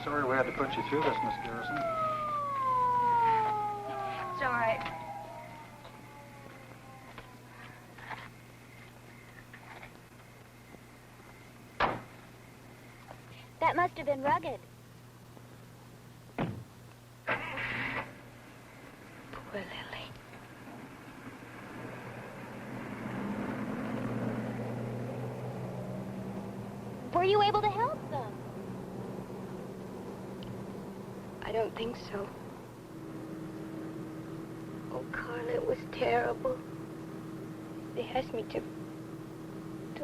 Sorry we had to put you through this, Miss Garrison. It's all right. That must have been rugged. Poor Lily. Were you able to help them? I don't think so. Oh, Carla, it was terrible. They asked me to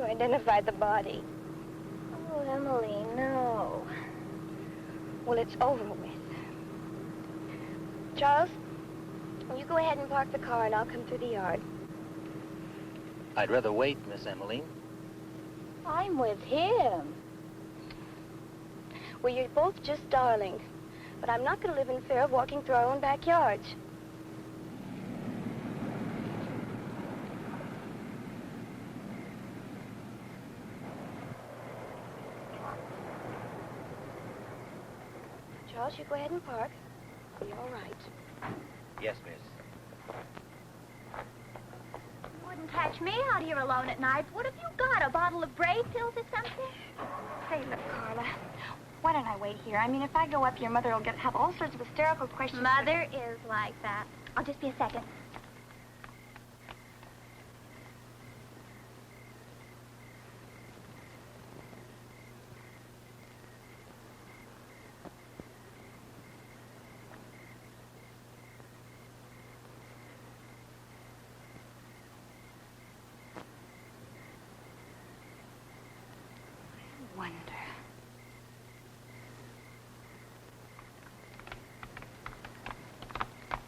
identify the body. Oh, Emily, no. Well, it's over with. Charles, you go ahead and park the car and I'll come through the yard. I'd rather wait, Miss Emmeline. I'm with him. Well, you're both just darlings. But I'm not going to live in fear of walking through our own backyards. Charles, you go ahead and park. It'll be all right. Yes, miss. You wouldn't catch me out here alone at night. What have you got, a bottle of brave pills or something? Say, look, Carla, why don't I wait here? I mean, if I go up, your mother will have all sorts of hysterical questions. Mother is like that. I'll just be a second. Wonder.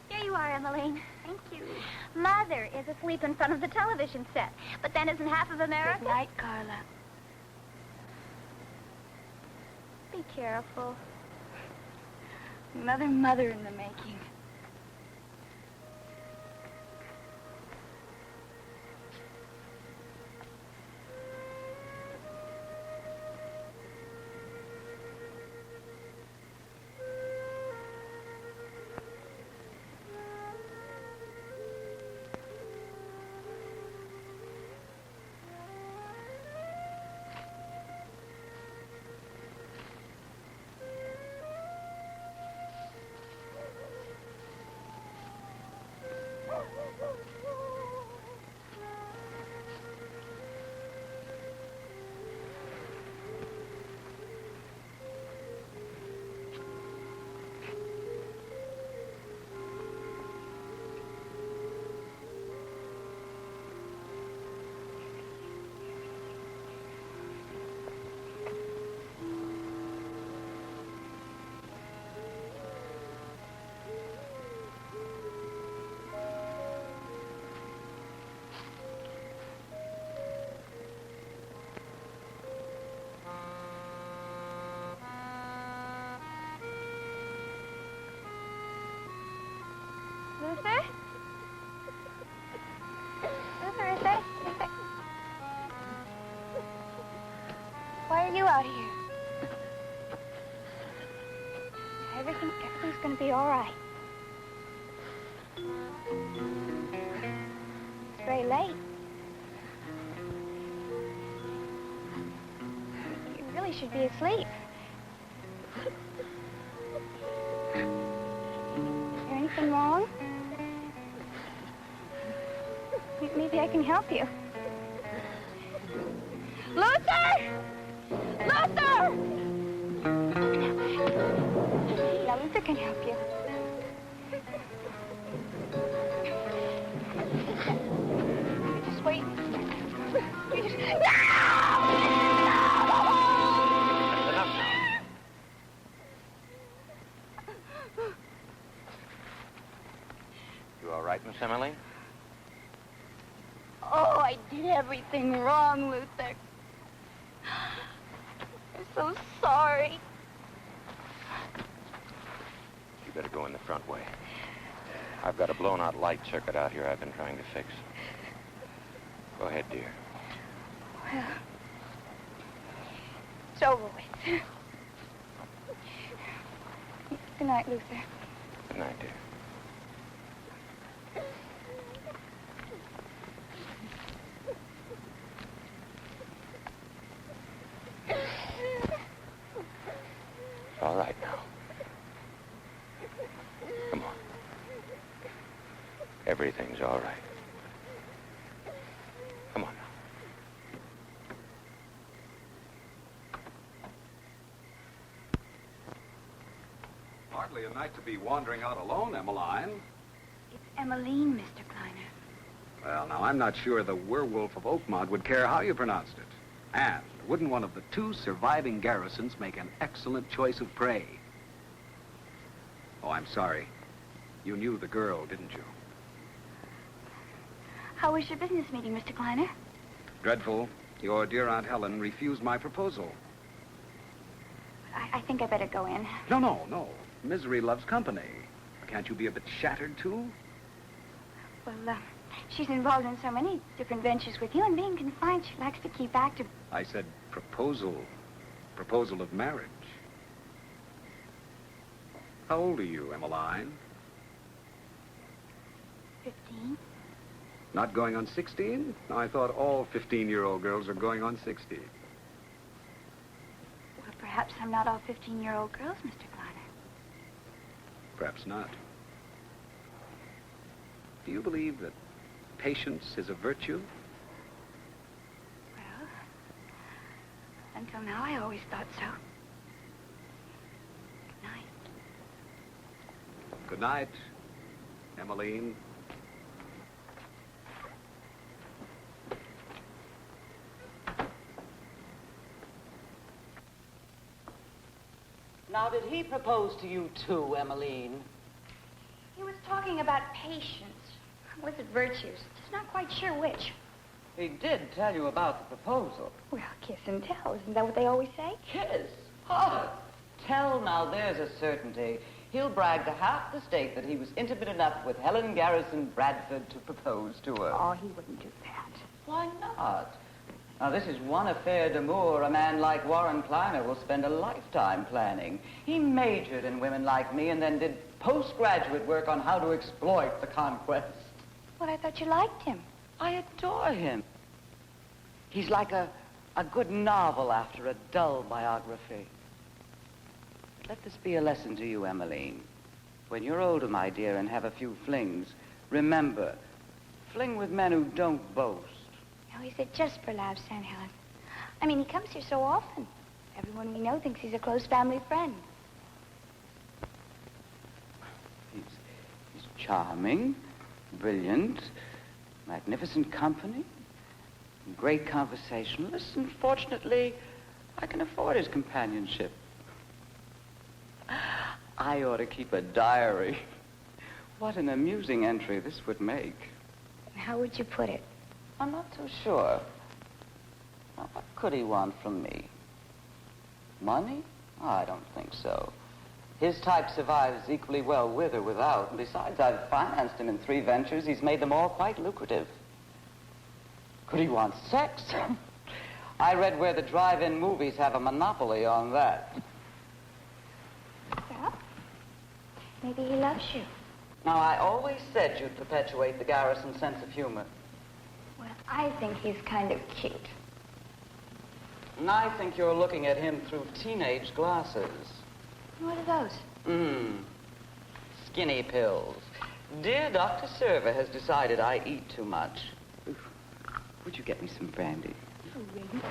Here you are, Emmeline. Thank you. Mother is asleep in front of the television set. But then isn't half of America? Good night, Carla. Be careful. Another mother in the making. Luther? Luther, is that... Why are you out here? Everything's gonna be all right. It's very late. You really should be asleep. Is there anything wrong? Maybe I can help you. Luther! Luther! Now, Luther can help you. You just wait. You just... That's enough now. You all right, Miss Emmeline? Oh, I did everything wrong, Luther. I'm so sorry. You better go in the front way. I've got a blown-out light circuit out here I've been trying to fix. Go ahead, dear. Well, it's over with. Good night, Luther. Good night, dear. It's all right now. Come on. Everything's all right. Come on now. Hardly a night to be wandering out alone, Emmeline. It's Emmaline, Mr. Clyner. Well, now, I'm not sure the werewolf of Oakmont would care how you pronounced it. And wouldn't one of the two surviving Garrisons make an excellent choice of prey? Oh, I'm sorry. You knew the girl, didn't you? How was your business meeting, Mr. Clyner? Dreadful. Your dear Aunt Helen refused my proposal. I think I better go in. No. Misery loves company. Can't you be a bit shattered, too? Well, she's involved in so many different ventures with you, and being confined, she likes to keep active. I said proposal. Proposal of marriage. How old are you, Emmeline? 15. Not going on 16? No, I thought all 15-year-old girls are going on 60. Well, perhaps I'm not all 15-year-old girls, Mr. Clyner. Perhaps not. Do you believe that patience is a virtue? Well, until now, I always thought so. Good night. Good night, Emmeline. Now, did he propose to you too, Emmeline? He was talking about patience. Was it virtues? Just not quite sure which. He did tell you about the proposal. Well, kiss and tell. Isn't that what they always say? Kiss? Oh, tell now, there's a certainty. He'll brag to half the state that he was intimate enough with Helen Garrison Bradford to propose to her. Oh, he wouldn't do that. Why not? Now, this is one affair d'amour a man like Warren Clyner will spend a lifetime planning. He majored in women like me and then did postgraduate work on how to exploit the conquest. Well, I thought you liked him. I adore him. He's like a good novel after a dull biography. Let this be a lesson to you, Emmeline. When you're older, my dear, and have a few flings, remember, fling with men who don't boast. No, he said just for laughs, Aunt Helen. I mean, he comes here so often. Everyone we know thinks he's a close family friend. He's charming, brilliant, magnificent company, great conversationalist, and fortunately, I can afford his companionship. I ought to keep a diary. What an amusing entry this would make. How would you put it? I'm not too sure. Now, what could he want from me? Money? Oh, I don't think so. His type survives equally well with or without. And besides, I've financed him in 3 ventures. He's made them all quite lucrative. Could he want sex? I read where the drive-in movies have a monopoly on that. Well, maybe he loves you. Now, I always said you'd perpetuate the Garrison sense of humor. Well, I think he's kind of cute. And I think you're looking at him through teenage glasses. What are those? Skinny pills. Dear Dr. Server has decided I eat too much. Oof. Would you get me some brandy? Oh, really?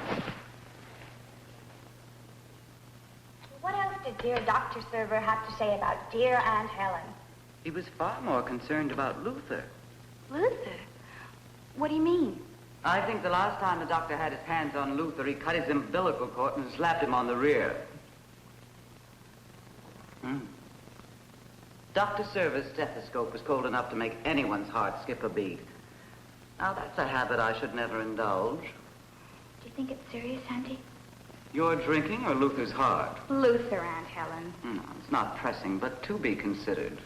What else did dear Dr. Server have to say about dear Aunt Helen? He was far more concerned about Luther. Luther? What do you mean? I think the last time the doctor had his hands on Luther, he cut his umbilical cord and slapped him on the rear. Dr. Server's stethoscope was cold enough to make anyone's heart skip a beat. Now, that's a habit I should never indulge. Do you think it's serious, Auntie? Your drinking or Luther's heart? Luther, Aunt Helen. No, it's not pressing, but to be considered.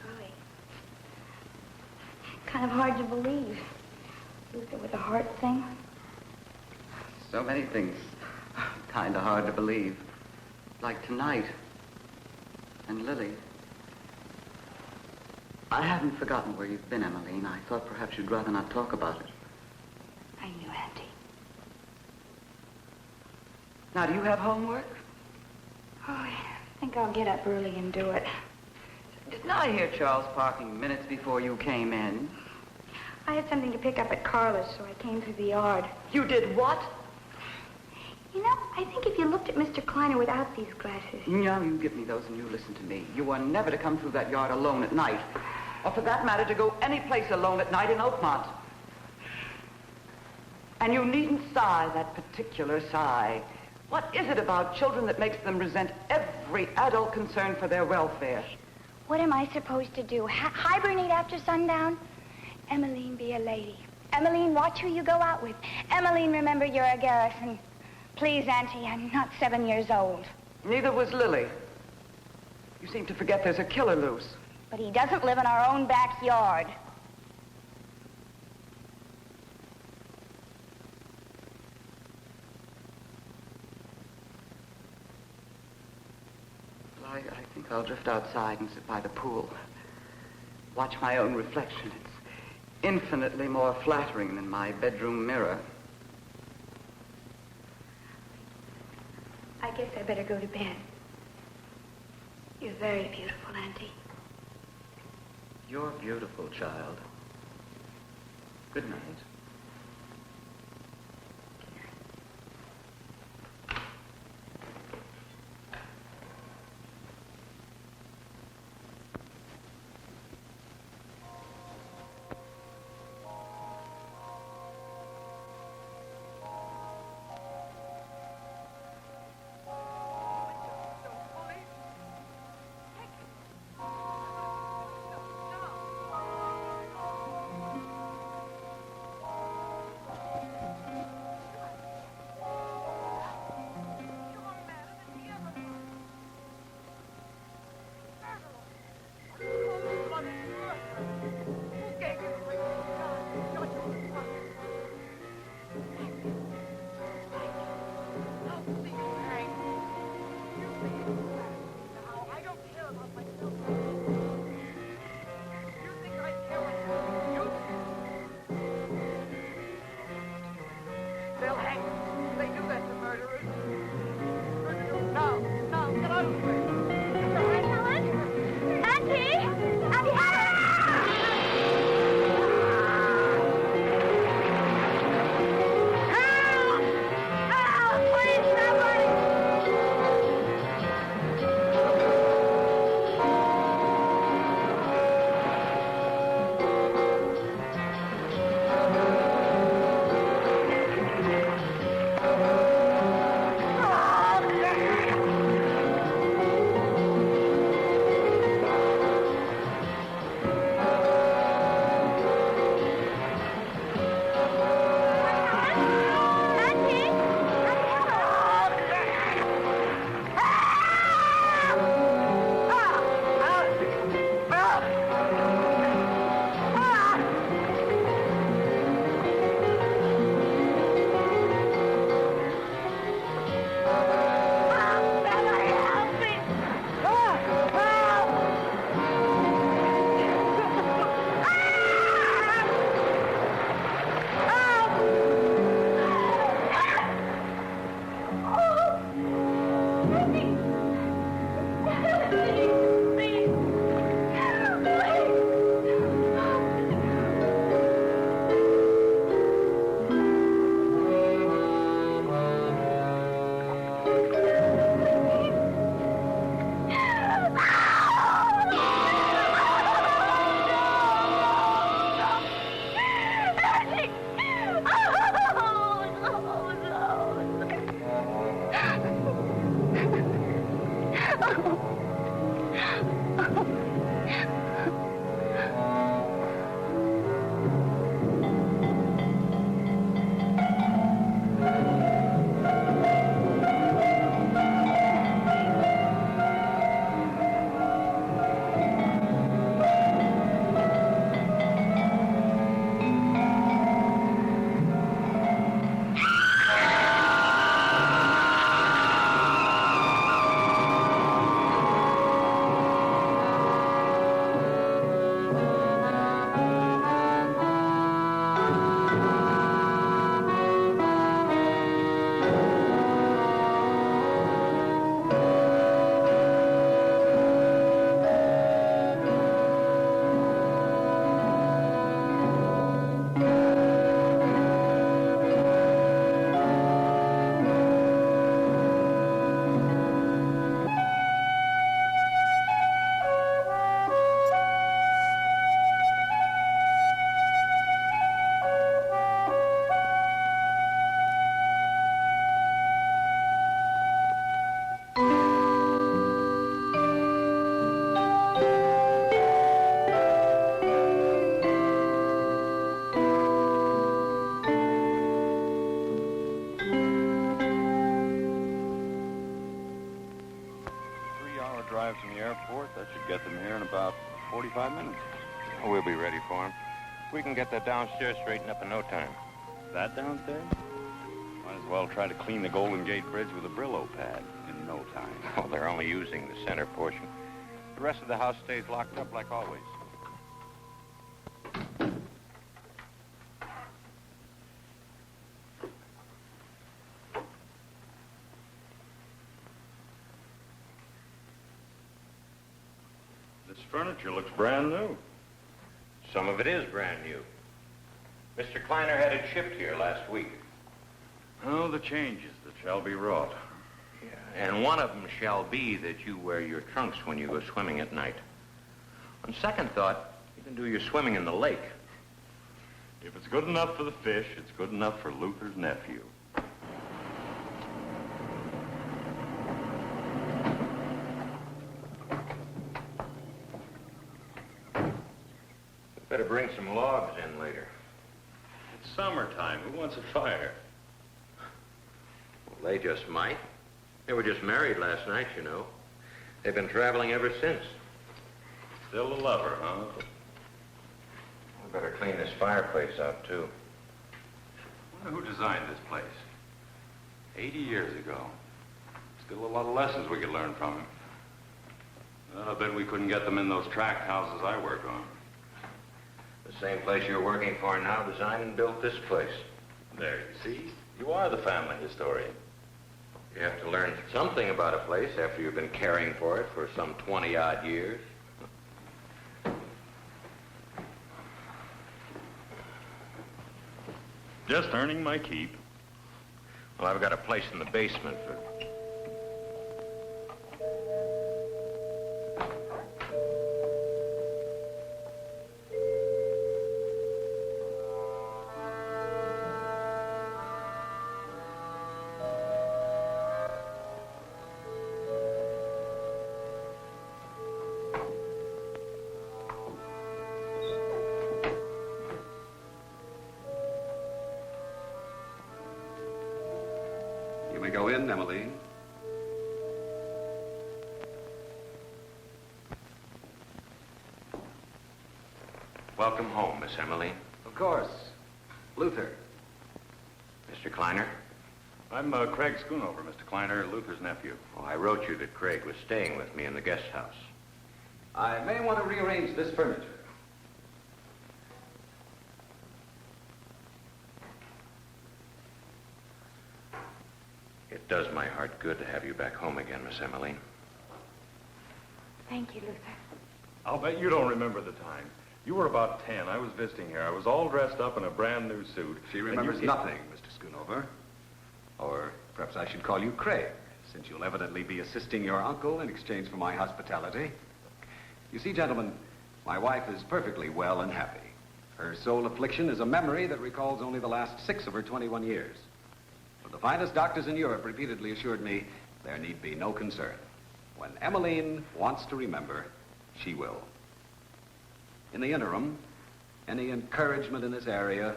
Golly. Kind of hard to believe. Luther with a heart thing. So many things kind of hard to believe. Like tonight. And Lily. I haven't forgotten where you've been, Emmeline. I thought perhaps you'd rather not talk about it. I knew, Auntie. Now, do you have homework? Oh, I think I'll get up early and do it. Didn't I hear Charles parking minutes before you came in? I had something to pick up at Carla's, so I came through the yard. You did what? You know, I think if you looked at Mr. Clyner without these glasses... No, you give me those and you listen to me. You are never to come through that yard alone at night. Or for that matter, to go any place alone at night in Oakmont. And you needn't sigh that particular sigh. What is it about children that makes them resent every adult concern for their welfare? What am I supposed to do? Hibernate after sundown? Emmeline, be a lady. Emmeline, watch who you go out with. Emmeline, remember you're a Garrison. Please, Auntie, I'm not 7 years old. Neither was Lily. You seem to forget there's a killer loose. But he doesn't live in our own backyard. Well, I think I'll drift outside and sit by the pool. Watch my own reflection. It's infinitely more flattering than my bedroom mirror. I guess I better go to bed. You're very beautiful, Auntie. You're beautiful, child. Good night. drive from the airport. That should get them here in about 45 minutes. We'll be ready for him. We can get that downstairs straightened up in no time. That downstairs? Might as well try to clean the Golden Gate Bridge with a Brillo pad in no time. Oh, they're only using the center portion. The rest of the house stays locked up like always. This furniture looks brand new. Some of it is brand new. Mr. Clyner had it shipped here last week. Oh, the changes that shall be wrought. Yeah, and one of them shall be that you wear your trunks when you go swimming at night. On second thought, you can do your swimming in the lake. If it's good enough for the fish, it's good enough for Luther's nephew. Better bring some logs in later. It's summertime. Who wants a fire? Well, they just might. They were just married last night, you know. They've been traveling ever since. Still a lover, huh? We better clean this fireplace out, too. I wonder who designed this place. 80 years ago. Still a lot of lessons we could learn from him. Well, I bet we couldn't get them in those tract houses I work on. The same place you're working for now designed and built this place. There, you see? You are the family historian. You have to learn something about a place after you've been caring for it for some 20-odd years. Just earning my keep. Well, I've got a place in the basement for... You may go in, Emmeline. Welcome home, Miss Emmeline. Of course. Luther. Mr. Clyner? I'm Craig Schoonover, Mr. Clyner, Luther's nephew. Oh, I wrote you that Craig was staying with me in the guest house. I may want to rearrange this furniture. It does my heart good to have you back home again, Miss Emmeline. Thank you, Luther. I'll bet you don't remember the time. You were about 10. I was visiting here. I was all dressed up in a brand new suit. She remembers nothing, Mr. Schoonover. Or perhaps I should call you Craig, since you'll evidently be assisting your uncle in exchange for my hospitality. You see, gentlemen, my wife is perfectly well and happy. Her sole affliction is a memory that recalls only the last 6 of her 21 years. But the finest doctors in Europe repeatedly assured me there need be no concern. When Emmeline wants to remember, she will. In the interim, any encouragement in this area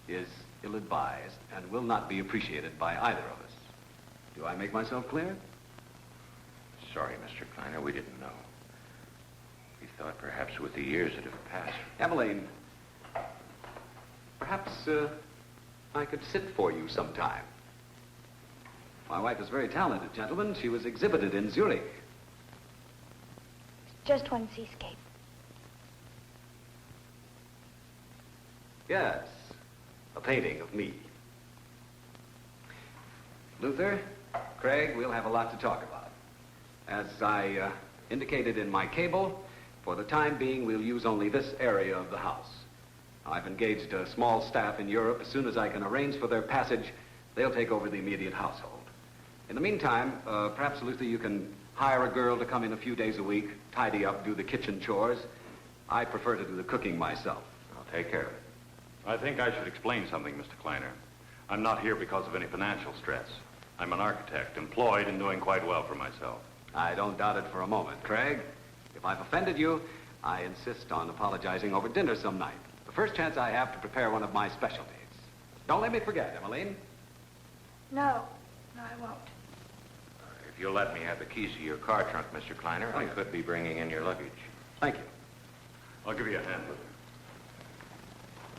is ill-advised and will not be appreciated by either of us. Do I make myself clear? Sorry, Mr. Clyner, we didn't know. We thought perhaps with the years that have passed. Emmeline, perhaps I could sit for you sometime. My wife is very talented, gentlemen. She was exhibited in Zurich. Just one seascape. Yes, a painting of me. Luther, Craig, we'll have a lot to talk about. As I indicated in my cable, for the time being, we'll use only this area of the house. I've engaged a small staff in Europe. As soon as I can arrange for their passage, they'll take over the immediate household. In the meantime, perhaps, Luther, you can hire a girl to come in a few days a week, tidy up, do the kitchen chores. I prefer to do the cooking myself. I'll take care of it. I think I should explain something, Mr. Clyner. I'm not here because of any financial stress. I'm an architect, employed and doing quite well for myself. I don't doubt it for a moment. Craig, if I've offended you, I insist on apologizing over dinner some night. The first chance I have to prepare one of my specialties. Don't let me forget, Emmeline. No, I won't. If you'll let me have the keys to your car trunk, Mr. Clyner, I could be bringing in your luggage. Thank you. I'll give you a hand with it.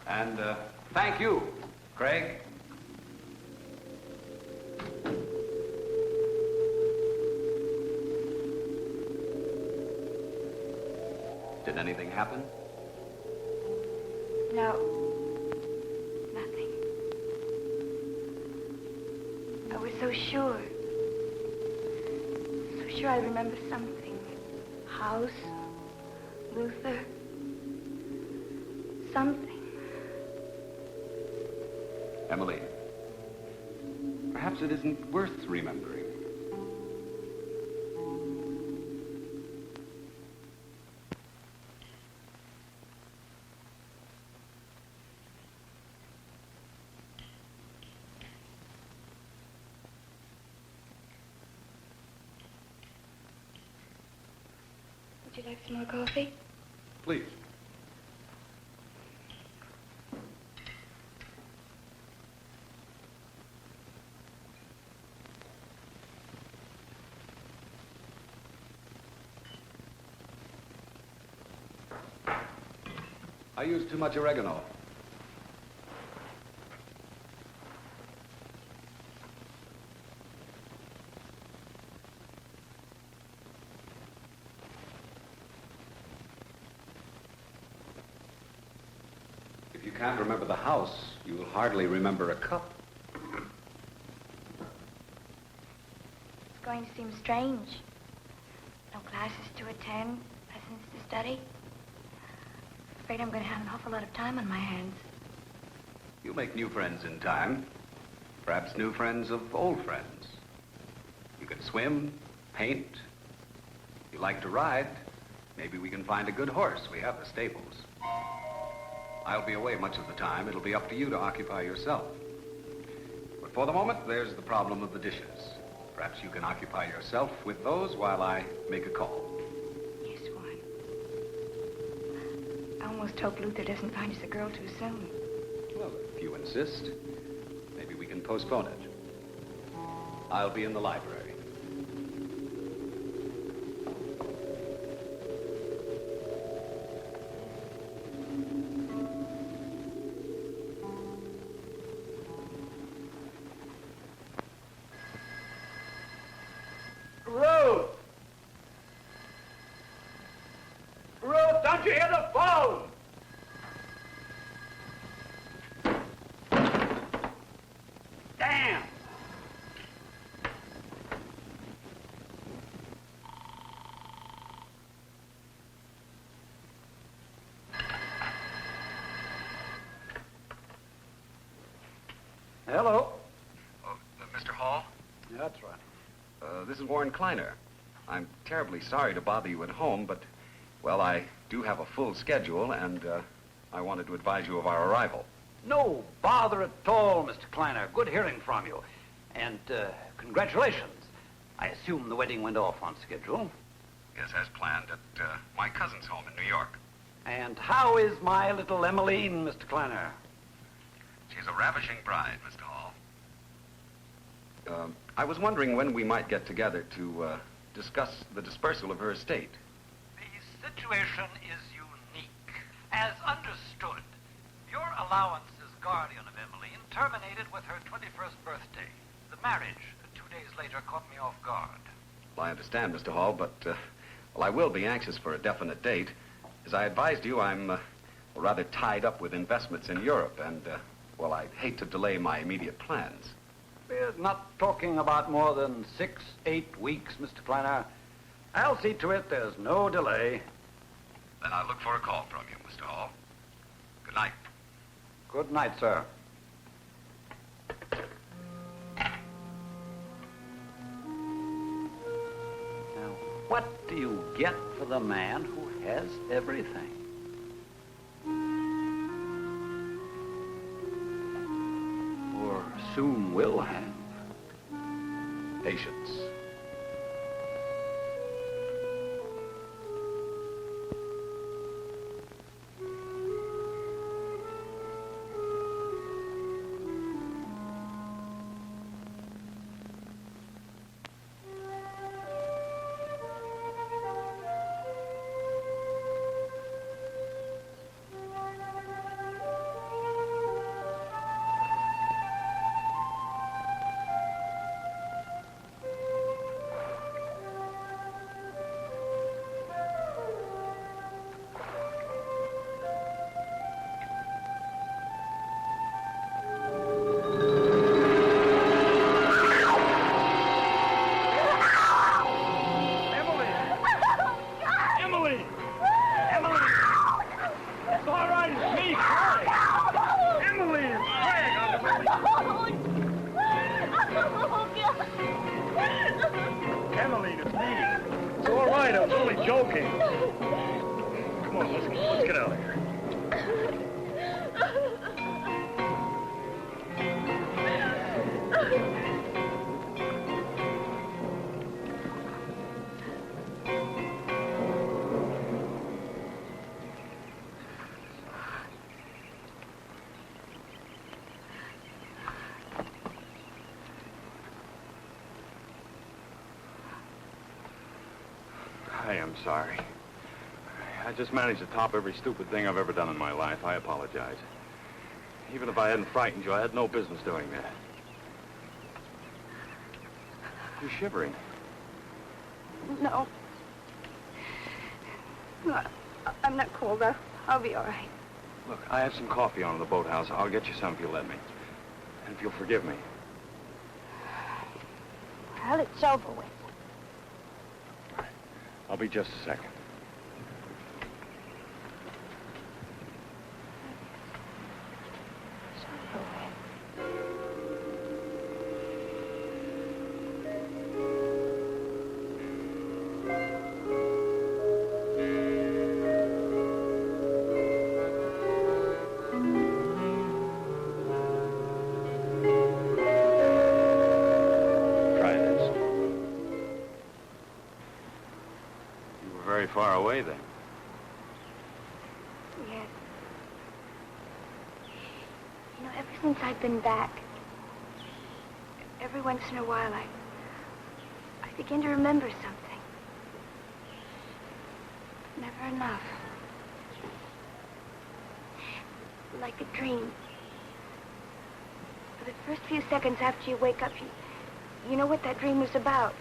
And thank you, Craig. Did anything happen? No. Nothing. I was so sure. So sure I'd remember something. House, Luther, something. Emily, perhaps it isn't worth remembering. Would you like some more coffee? Please. I used too much oregano. If you can't remember the house, you'll hardly remember a cup. It's going to seem strange. No classes to attend, lessons to study. Afraid I'm going to have an awful lot of time on my hands. You'll make new friends in time. Perhaps new friends of old friends. You can swim, paint. If you like to ride, maybe we can find a good horse. We have the stables. I'll be away much of the time. It'll be up to you to occupy yourself. But for the moment, there's the problem of the dishes. Perhaps you can occupy yourself with those while I make a call. Yes, Warren. I almost hope Luther doesn't find us a girl too soon. Well, if you insist, maybe we can postpone it. I'll be in the library. Ruth! Ruth, don't you hear the phone? Damn! Hello? Oh, Mr. Hall? That's right. This is Warren Clyner. I'm terribly sorry to bother you at home, but, well, I do have a full schedule, and I wanted to advise you of our arrival. No bother at all, Mr. Clyner. Good hearing from you. And congratulations. I assume the wedding went off on schedule. Yes, as planned, at my cousin's home in New York. And how is my little Emmeline, Mr. Clyner? She's a ravishing bride, Mr. Hall. I was wondering when we might get together to discuss the dispersal of her estate. The situation is unique. As understood, your allowance as guardian of Emmeline terminated with her 21st birthday. The marriage 2 days later caught me off guard. Well, I understand, Mr. Hall, but, well, I will be anxious for a definite date. As I advised you, I'm rather tied up with investments in Europe, and, well, I'd hate to delay my immediate plans. We're not talking about more than 6-8 weeks, Mr. Clyner. I'll see to it there's no delay. Then I'll look for a call from you, Mr. Hall. Good night. Good night, sir. Now, what do you get for the man who has everything? Or soon will have? Patience. Come on, let's get out of here. I am sorry. I just managed to top every stupid thing I've ever done in my life. I apologize. Even if I hadn't frightened you, I had no business doing that. You're shivering. No. No, I'm not cold. I'll be all right. Look, I have some coffee on in the boathouse. I'll get you some if you'll let me. And if you'll forgive me. Well, it's over with. I'll be just a second. Far away, then. Yes. You know, ever since I've been back, every once in a while, I begin to remember something. Never enough. Like a dream. For the first few seconds after you wake up, you know what that dream was about.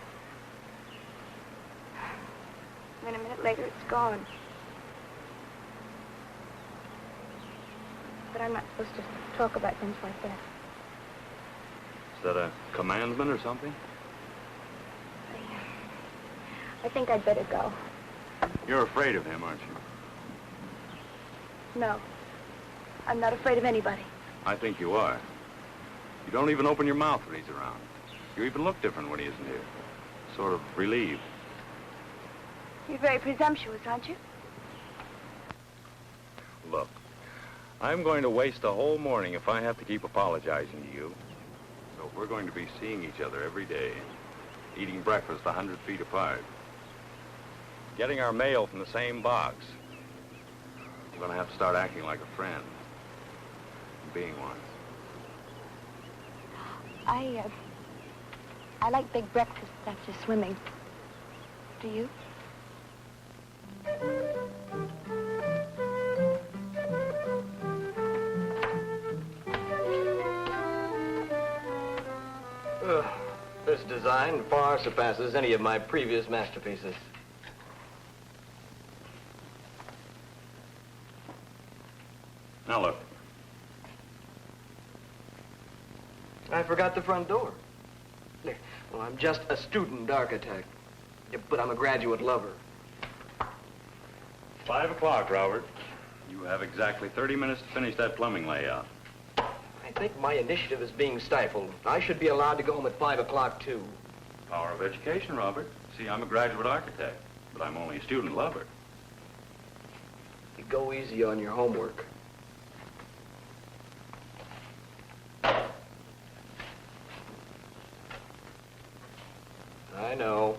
Then a minute later, it's gone. But I'm not supposed to talk about things like that. Is that a commandment or something? I think I'd better go. You're afraid of him, aren't you? No. I'm not afraid of anybody. I think you are. You don't even open your mouth when he's around. You even look different when he isn't here. Sort of relieved. You're very presumptuous, aren't you? Look, I'm going to waste a whole morning if I have to keep apologizing to you. So we're going to be seeing each other every day, eating breakfast 100 feet apart, getting our mail from the same box. I'm going to have to start acting like a friend, being one. I like big breakfasts after swimming. Do you? This design far surpasses any of my previous masterpieces. Now look. I forgot the front door. Well, I'm just a student architect, but I'm a graduate lover. 5 o'clock, Robert. You have exactly 30 minutes to finish that plumbing layout. I think my initiative is being stifled. I should be allowed to go home at 5 o'clock, too. Power of education, Robert. See, I'm a graduate architect, but I'm only a student lover. You go easy on your homework. I know.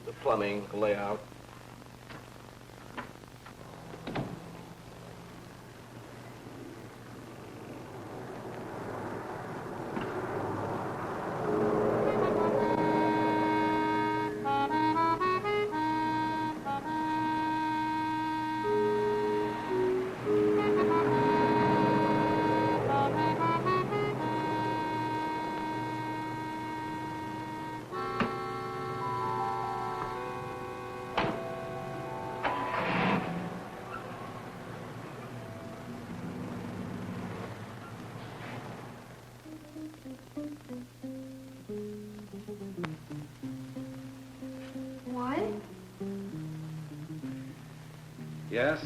The plumbing layout. Yes?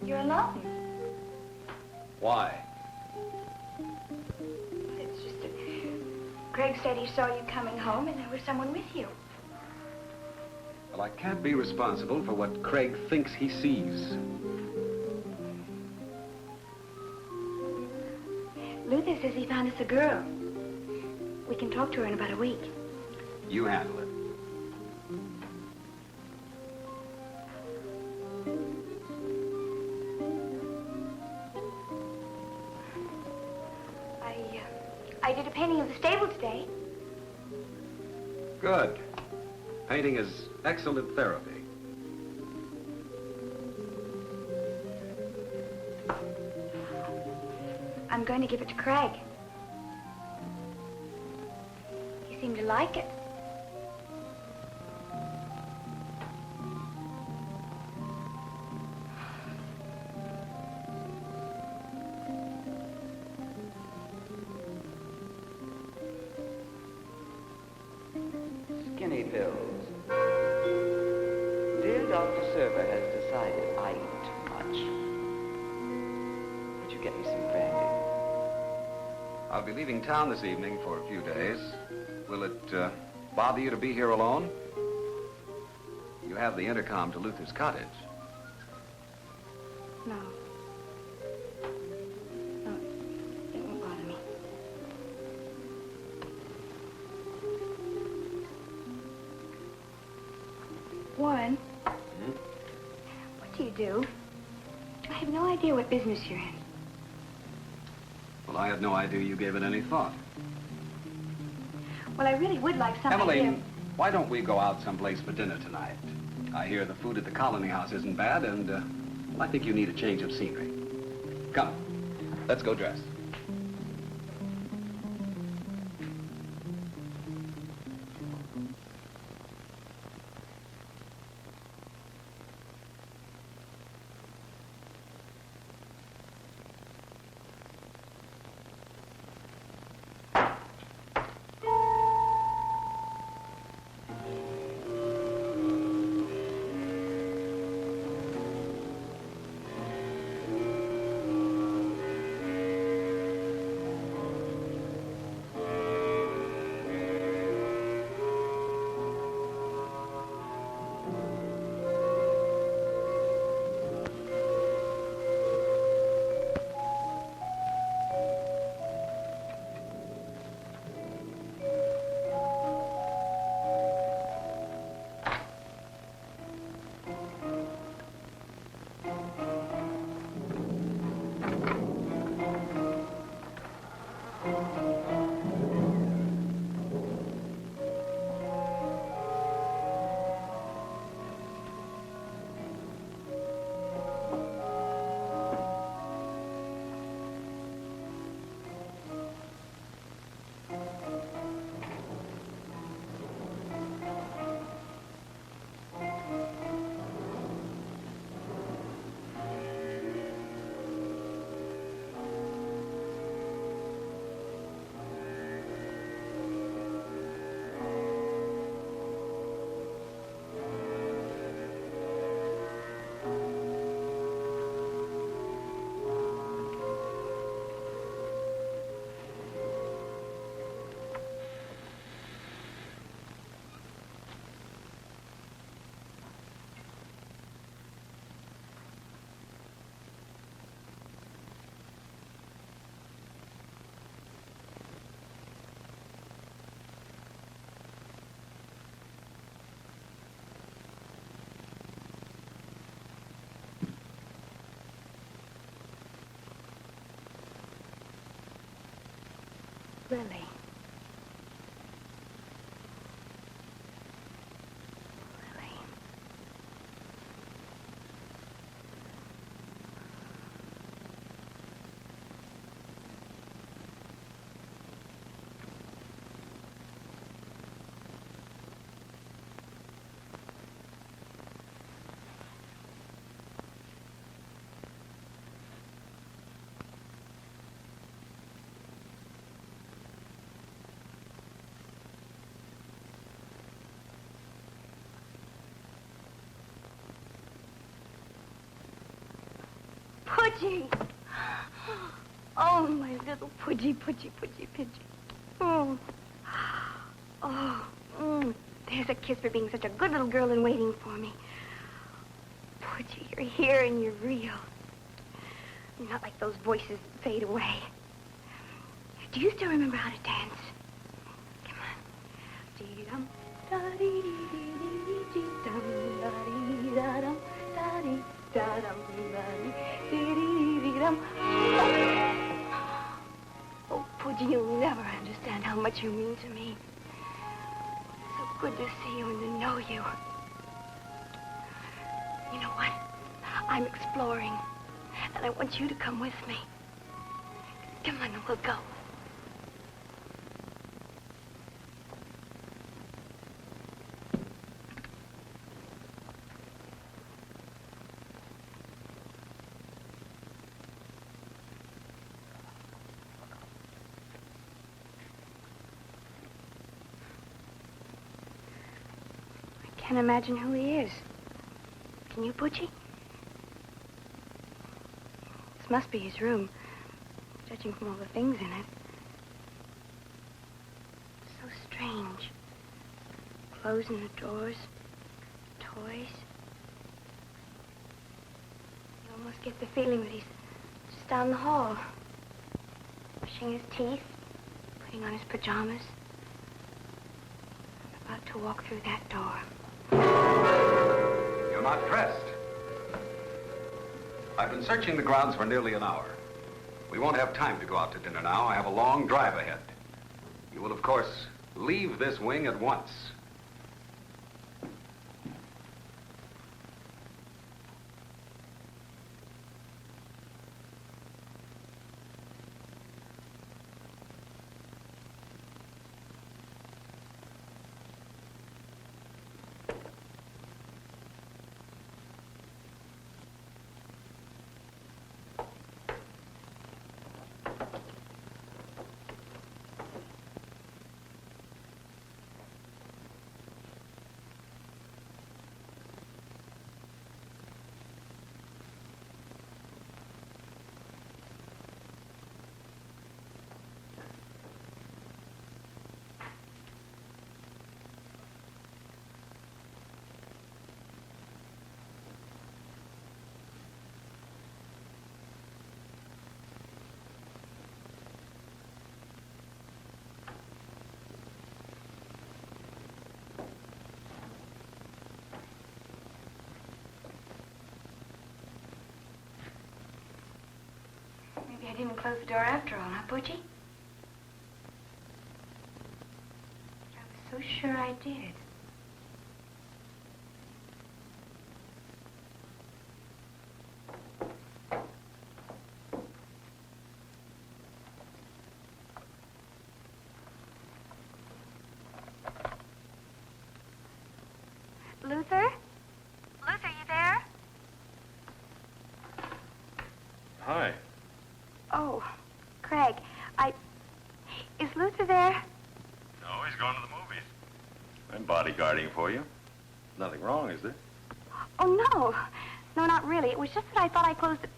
You're alone. Why? It's just a Craig said he saw you coming home and there was someone with you. Well, I can't be responsible for what Craig thinks he sees. Luther says he found us a girl. We can talk to her in about a week. You handle it. I did a painting of the stable today. Good. Painting is excellent therapy. I'm going to give it to Craig. He seemed to like it. Skinny pills. Dear Dr. Server has decided I eat too much. Would you get me some brandy? I'll be leaving town this evening for a few days. Will it bother you to be here alone? You have the intercom to Luther's cottage. No. No, it won't bother me. Warren, what do you do? I have no idea what business you're in. Well, I had no idea you gave it any thought. Well, I really would like some idea. Emmeline, why don't we go out someplace for dinner tonight? I hear the food at the Colony House isn't bad, and I think you need a change of scenery. Come, let's go dress. Really? Pudgy! Oh, my little Pudgy, Pudgy, Pudgy, Pudgy. Oh. Oh, there's a kiss for being such a good little girl and waiting for me. Pudgy, you're here and you're real. You're not like those voices that fade away. Do you still remember how to dance? Come on. Dee-dum, da-dee-dee-dee-dee-dee-dum, da-dee-da-dum, da-dee-da-dum, da-dee-dee-dee-dee-dum. Oh, Pudgy, you'll never understand how much you mean to me. So good to see you and to know you. You know what? I'm exploring, and I want you to come with me. Come on, we'll go. I can't imagine who he is. Can you, Pudgy? This must be his room, judging from all the things in it. So strange. Clothes in the drawers, toys. You almost get the feeling that he's just down the hall, brushing his teeth, putting on his pajamas, about to walk through that door. You're not dressed. I've been searching the grounds for nearly an hour. We won't have time to go out to dinner now. I have a long drive ahead. You will, of course, leave this wing at once. Maybe I didn't close the door after all, huh, Pudgy? I was so sure I did. Luther? Luther, you there? Hi. Oh, Craig, is Luther there? No, he's going to the movies. I'm bodyguarding for you. Nothing wrong, is there? Oh, no. No, not really. It was just that I thought I closed it.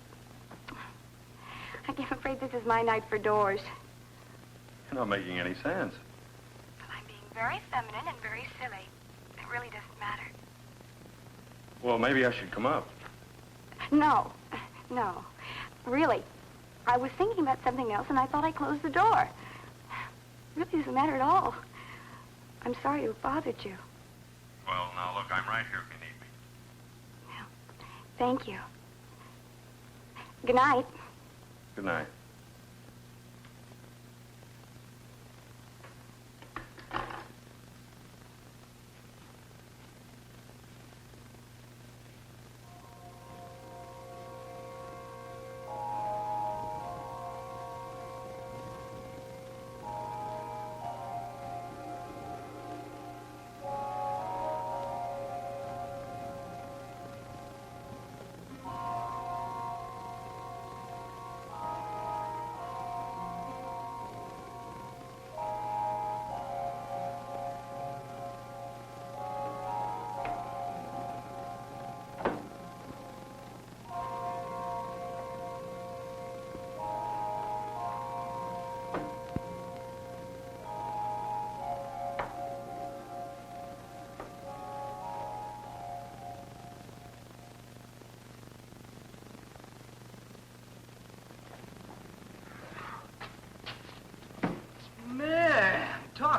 I'm afraid this is my night for doors. You're not making any sense. Well, I'm being very feminine and very silly. It really doesn't matter. Well, maybe I should come up. No. Really. I was thinking about something else, and I thought I closed the door. It really doesn't matter at all. I'm sorry to have bothered you. Well, now, look, I'm right here if you need me. Well, thank you. Good night. Good night.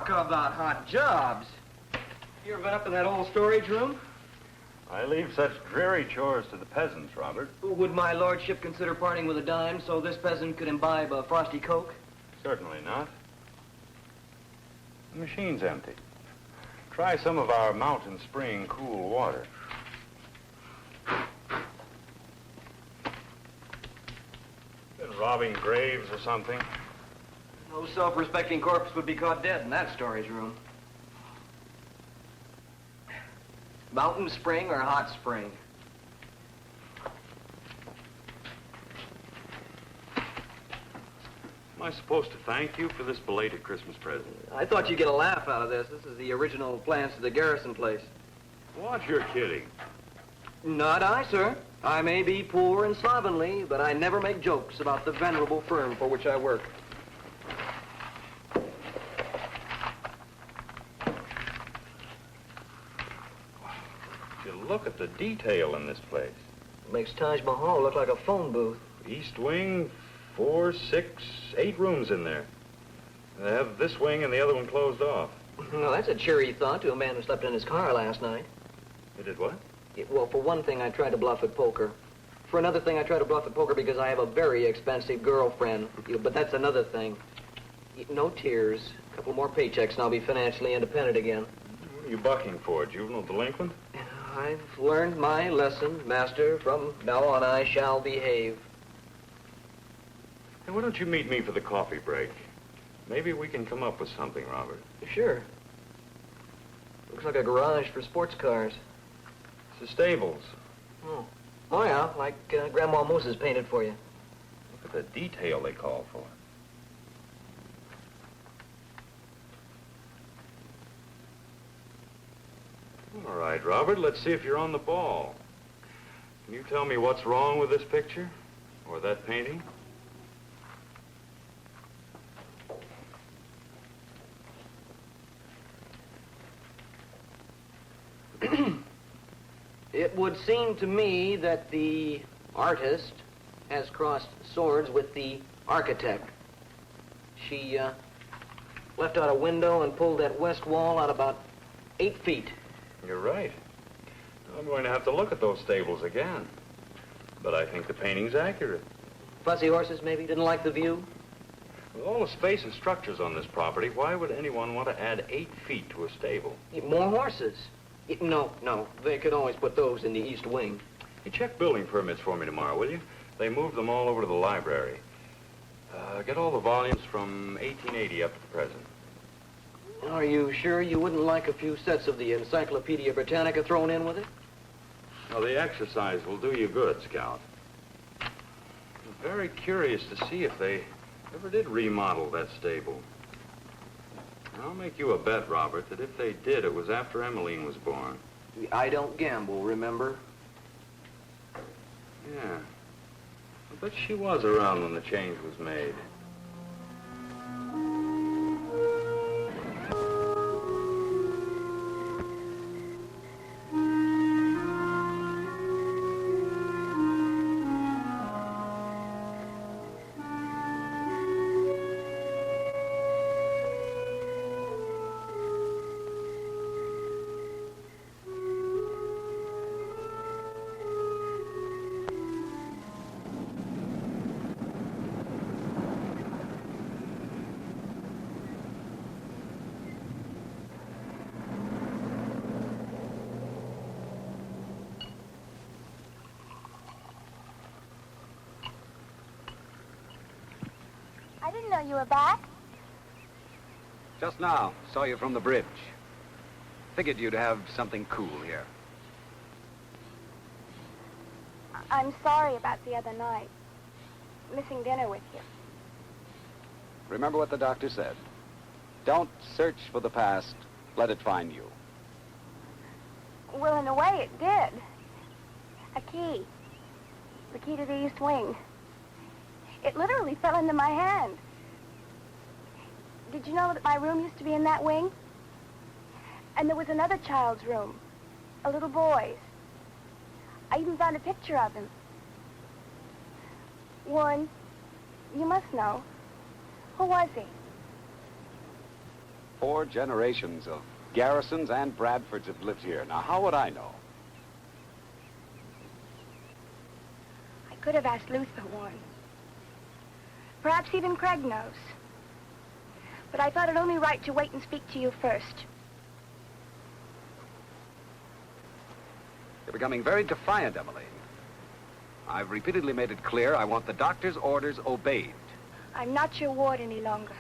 Talk about hot jobs. You ever been up in that old storage room? I leave such dreary chores to the peasants, Robert. Would my lordship consider parting with a dime so this peasant could imbibe a frosty Coke? Certainly not. The machine's empty. Try some of our mountain spring cool water. Been robbing graves or something? No self-respecting corpse would be caught dead in that storage room. Mountain spring or hot spring? Am I supposed to thank you for this belated Christmas present? I thought you'd get a laugh out of this. This is the original plans to the Garrison place. What? You're kidding. Not I, sir. I may be poor and slovenly, but I never make jokes about the venerable firm for which I work. Look at the detail in this place. It makes Taj Mahal look like a phone booth. East wing, 4, 6, 8 rooms in there. They have this wing and the other one closed off. Well, that's a cheery thought to a man who slept in his car last night. You did what? Well, for one thing, I tried to bluff at poker. For another thing, I tried to bluff at poker because I have a very expensive girlfriend. But that's another thing. No tears. A couple more paychecks and I'll be financially independent again. What are you bucking for, juvenile delinquent? I've learned my lesson, master. From now on, I shall behave. Hey, why don't you meet me for the coffee break? Maybe we can come up with something, Robert. Sure. Looks like a garage for sports cars. It's the stables. Oh, yeah, like Grandma Moses painted for you. Look at the detail they call for. All right, Robert, let's see if you're on the ball. Can you tell me what's wrong with this picture? Or that painting? It would seem to me that the artist has crossed swords with the architect. She left out a window and pulled that west wall out about 8 feet. You're right. I'm going to have to look at those stables again. But I think the painting's accurate. Fussy horses, maybe? Didn't like the view? With all the space and structures on this property, why would anyone want to add 8 feet to a stable? More horses. No. They could always put those in the east wing. You check building permits for me tomorrow, will you? They moved them all over to the library. Get all the volumes from 1880 up to the present. Are you sure you wouldn't like a few sets of the Encyclopedia Britannica thrown in with it? Well, the exercise will do you good, Scout. I'm very curious to see if they ever did remodel that stable. I'll make you a bet, Robert, that if they did, it was after Emmaline was born. I don't gamble, remember? Yeah. I bet she was around when the change was made. I didn't know you were back. Just now, saw you from the bridge. Figured you'd have something cool here. I'm sorry about the other night. Missing dinner with you. Remember what the doctor said. Don't search for the past. Let it find you. Well, in a way, it did. A key. The key to the east wing. It literally fell into my hand. Did you know that my room used to be in that wing? And there was another child's room. A little boy's. I even found a picture of him. Warren, you must know. Who was he? 4 generations of Garrisons and Bradfords have lived here. Now, how would I know? I could have asked Luther Warren. Perhaps even Craig knows. But I thought it only right to wait and speak to you first. You're becoming very defiant, Emmeline. I've repeatedly made it clear I want the doctor's orders obeyed. I'm not your ward any longer.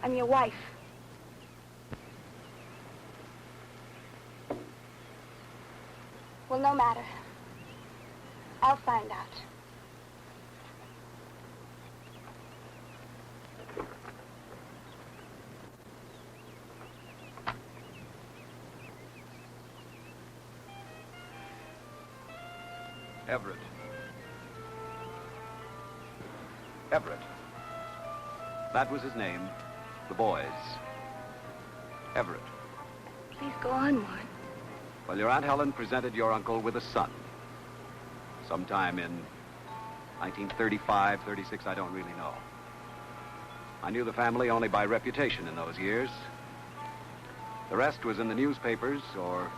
I'm your wife. Well, no matter. I'll find out. Everett. Everett. That was his name. The boy's. Everett. Please go on, Warren. Well, your Aunt Helen presented your uncle with a son. Sometime in 1935, 36, I don't really know. I knew the family only by reputation in those years. The rest was in the newspapers or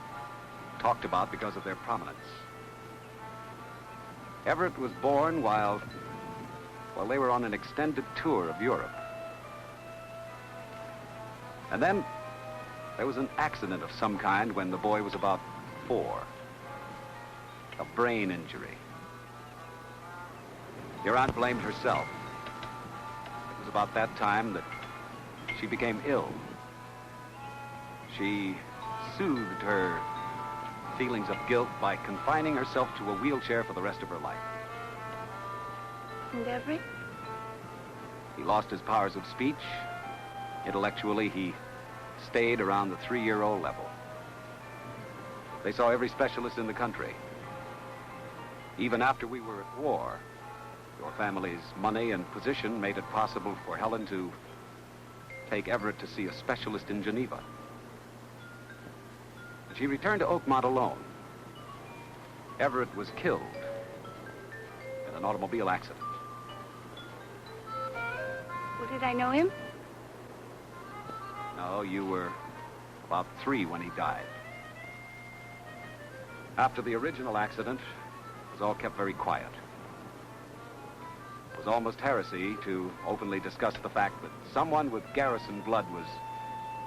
talked about because of their prominence. Everett was born while they were on an extended tour of Europe. And then there was an accident of some kind when the boy was about 4. A brain injury. Your aunt blamed herself. It was about that time that she became ill. She soothed her feelings of guilt by confining herself to a wheelchair for the rest of her life. And Everett? He lost his powers of speech. Intellectually, he stayed around the 3-year-old level. They saw every specialist in the country. Even after we were at war, your family's money and position made it possible for Helen to take Everett to see a specialist in Geneva. She returned to Oakmont alone. Everett was killed in an automobile accident. Well, did I know him? No, you were about 3 when he died. After the original accident, it was all kept very quiet. It was almost heresy to openly discuss the fact that someone with Garrison blood was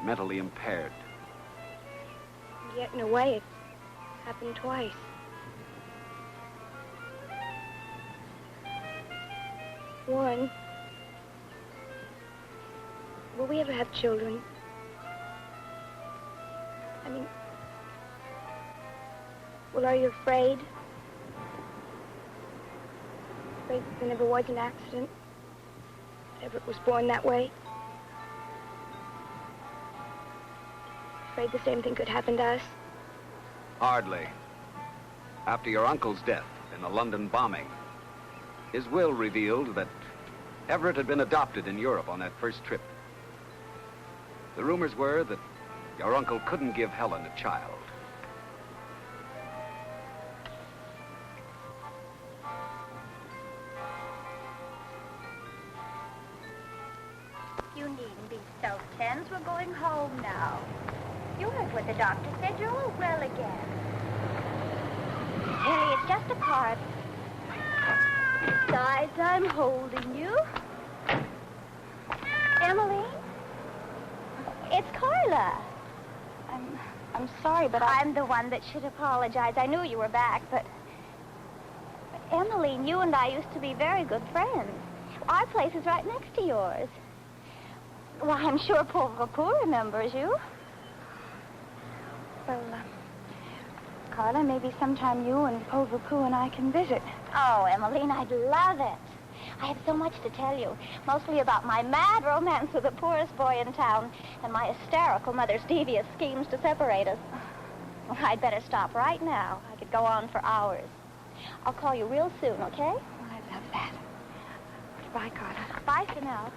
mentally impaired. And yet, in a way, it happened twice. Warren, will we ever have children? I mean, well, are you afraid? Afraid that there never was an accident? Everett was born that way? Afraid the same thing could happen to us? Hardly. After your uncle's death in the London bombing, his will revealed that Everett had been adopted in Europe on that first trip. The rumors were that your uncle couldn't give Helen a child. You needn't be so tense. We're going home now. You heard what the doctor said. You're all well again. Really, it's just a card. Besides, I'm holding you. Emily? It's Carla. I'm sorry, but I'm the one that should apologize. I knew you were back, but Emmeline, you and I used to be very good friends. Our place is right next to yours. Well, I'm sure Pauvre Pou remembers you. Well, Carla, maybe sometime you and Pauvre Pou and I can visit. Oh, Emmeline, I'd love it. I have so much to tell you, mostly about my mad romance with the poorest boy in town and my hysterical mother's devious schemes to separate us. Well, I'd better stop right now. I could go on for hours. I'll call you real soon, okay? Oh, I love that. Goodbye, Carla. Bye for now.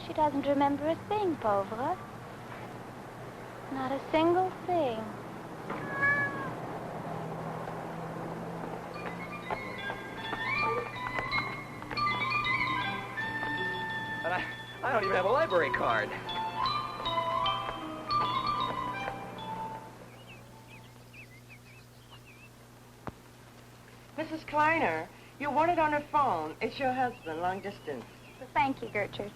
She doesn't remember a thing, Pauvre. Not a single thing. I don't even have a library card. Mrs. Clyner, you want it on her phone. It's your husband, long distance. Thank you, Gertrude.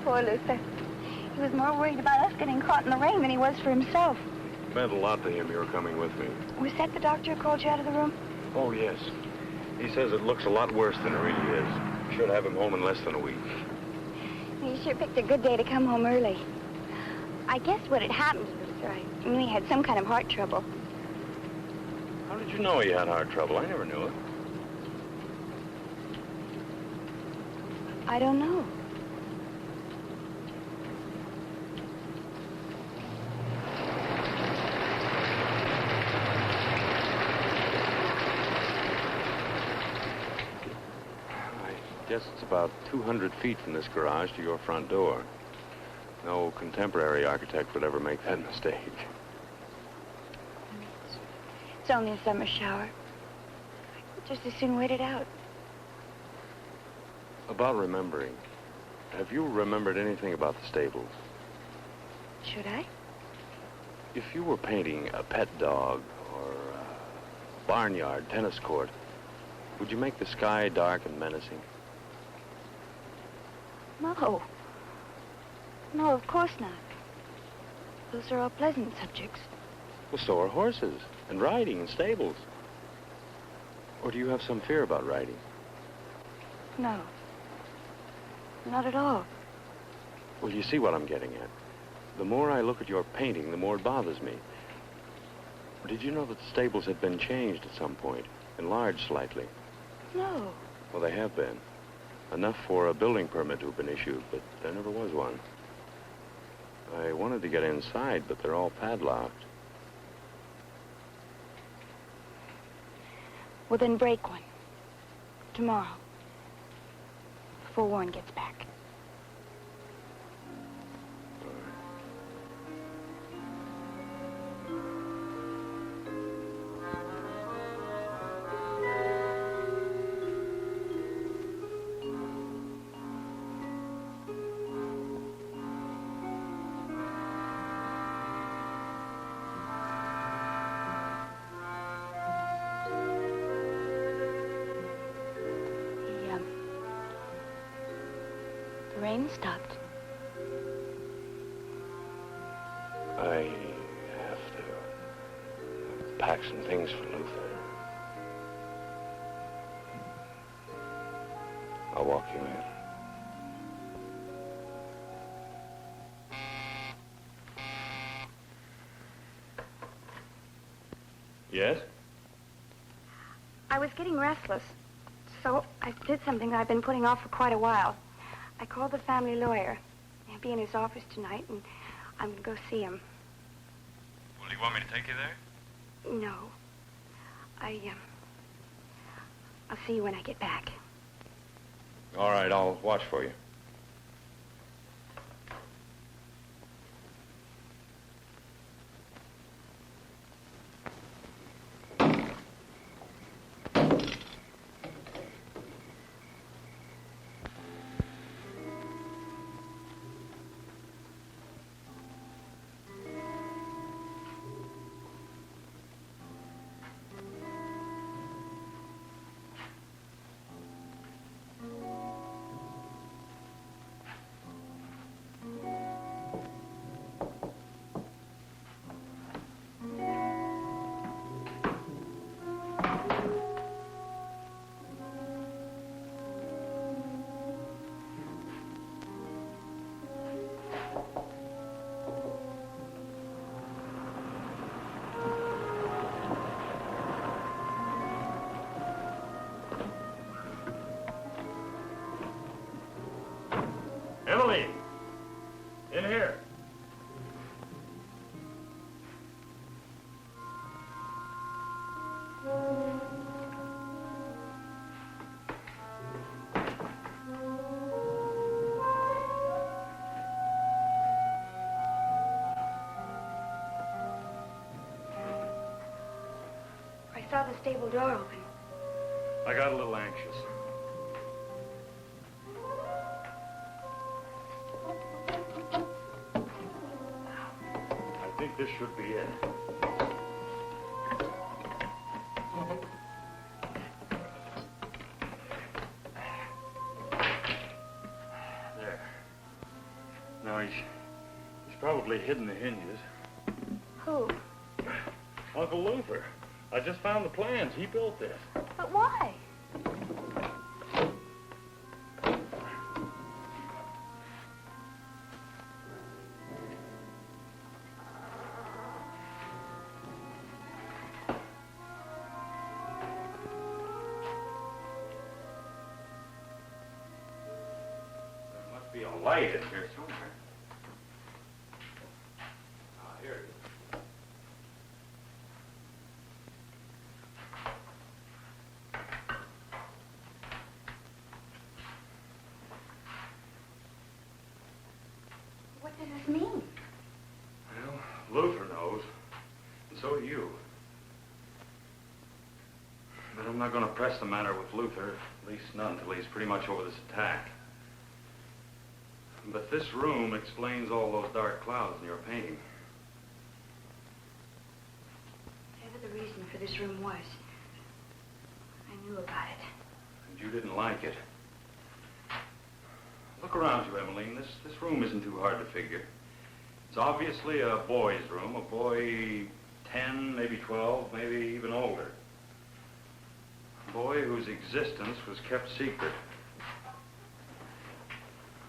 Poor Luther. He was more worried about us getting caught in the rain than he was for himself. It meant a lot to him you were coming with me. Was that the doctor who called you out of the room? Oh, yes. He says it looks a lot worse than it really is. Should have him home in less than a week. You sure picked a good day to come home early. I guess what had happened to Luther, I knew he had some kind of heart trouble. How did you know he had heart trouble? I never knew it. I don't know. I guess it's about 200 feet from this garage to your front door. No contemporary architect would ever make that mistake. It's only a summer shower. I could just as soon wait it out. About remembering, have you remembered anything about the stables? Should I? If you were painting a pet dog or a barnyard tennis court, would you make the sky dark and menacing? No. No, of course not. Those are all pleasant subjects. Well, so are horses, and riding, and stables. Or do you have some fear about riding? No. Not at all. Well, you see what I'm getting at. The more I look at your painting, the more it bothers me. Did you know that the stables had been changed at some point, enlarged slightly? No. Well, they have been. Enough for a building permit to have been issued, but there never was one. I wanted to get inside, but they're all padlocked. Well, then break one. Tomorrow. Before Warren gets back. The rain stopped. I have to pack some things for Luther. I'll walk you in. Yes? I was getting restless, so I did something that I've been putting off for quite a while. I called the family lawyer. He'll be in his office tonight, and I'm going to go see him. Well, do you want me to take you there? No. I'll see you when I get back. All right, I'll watch for you. stable door open. I got a little anxious. I think this should be it. There. Now he's probably hidden the hinges. Who? Uncle Luther. I just found the plans. He built this. But why? There must be a light in here somewhere. Ah, here it is. What does this mean? Well, Luther knows, and so do you. But I'm not going to press the matter with Luther, at least not until he's pretty much over this attack. But this room explains all those dark clouds in your painting. Whatever the reason for this room was, I knew about it. And you didn't like it. Look around you, Emmeline. This room isn't too hard to figure. It's obviously a boy's room, a boy 10, maybe 12, maybe even older. A boy whose existence was kept secret.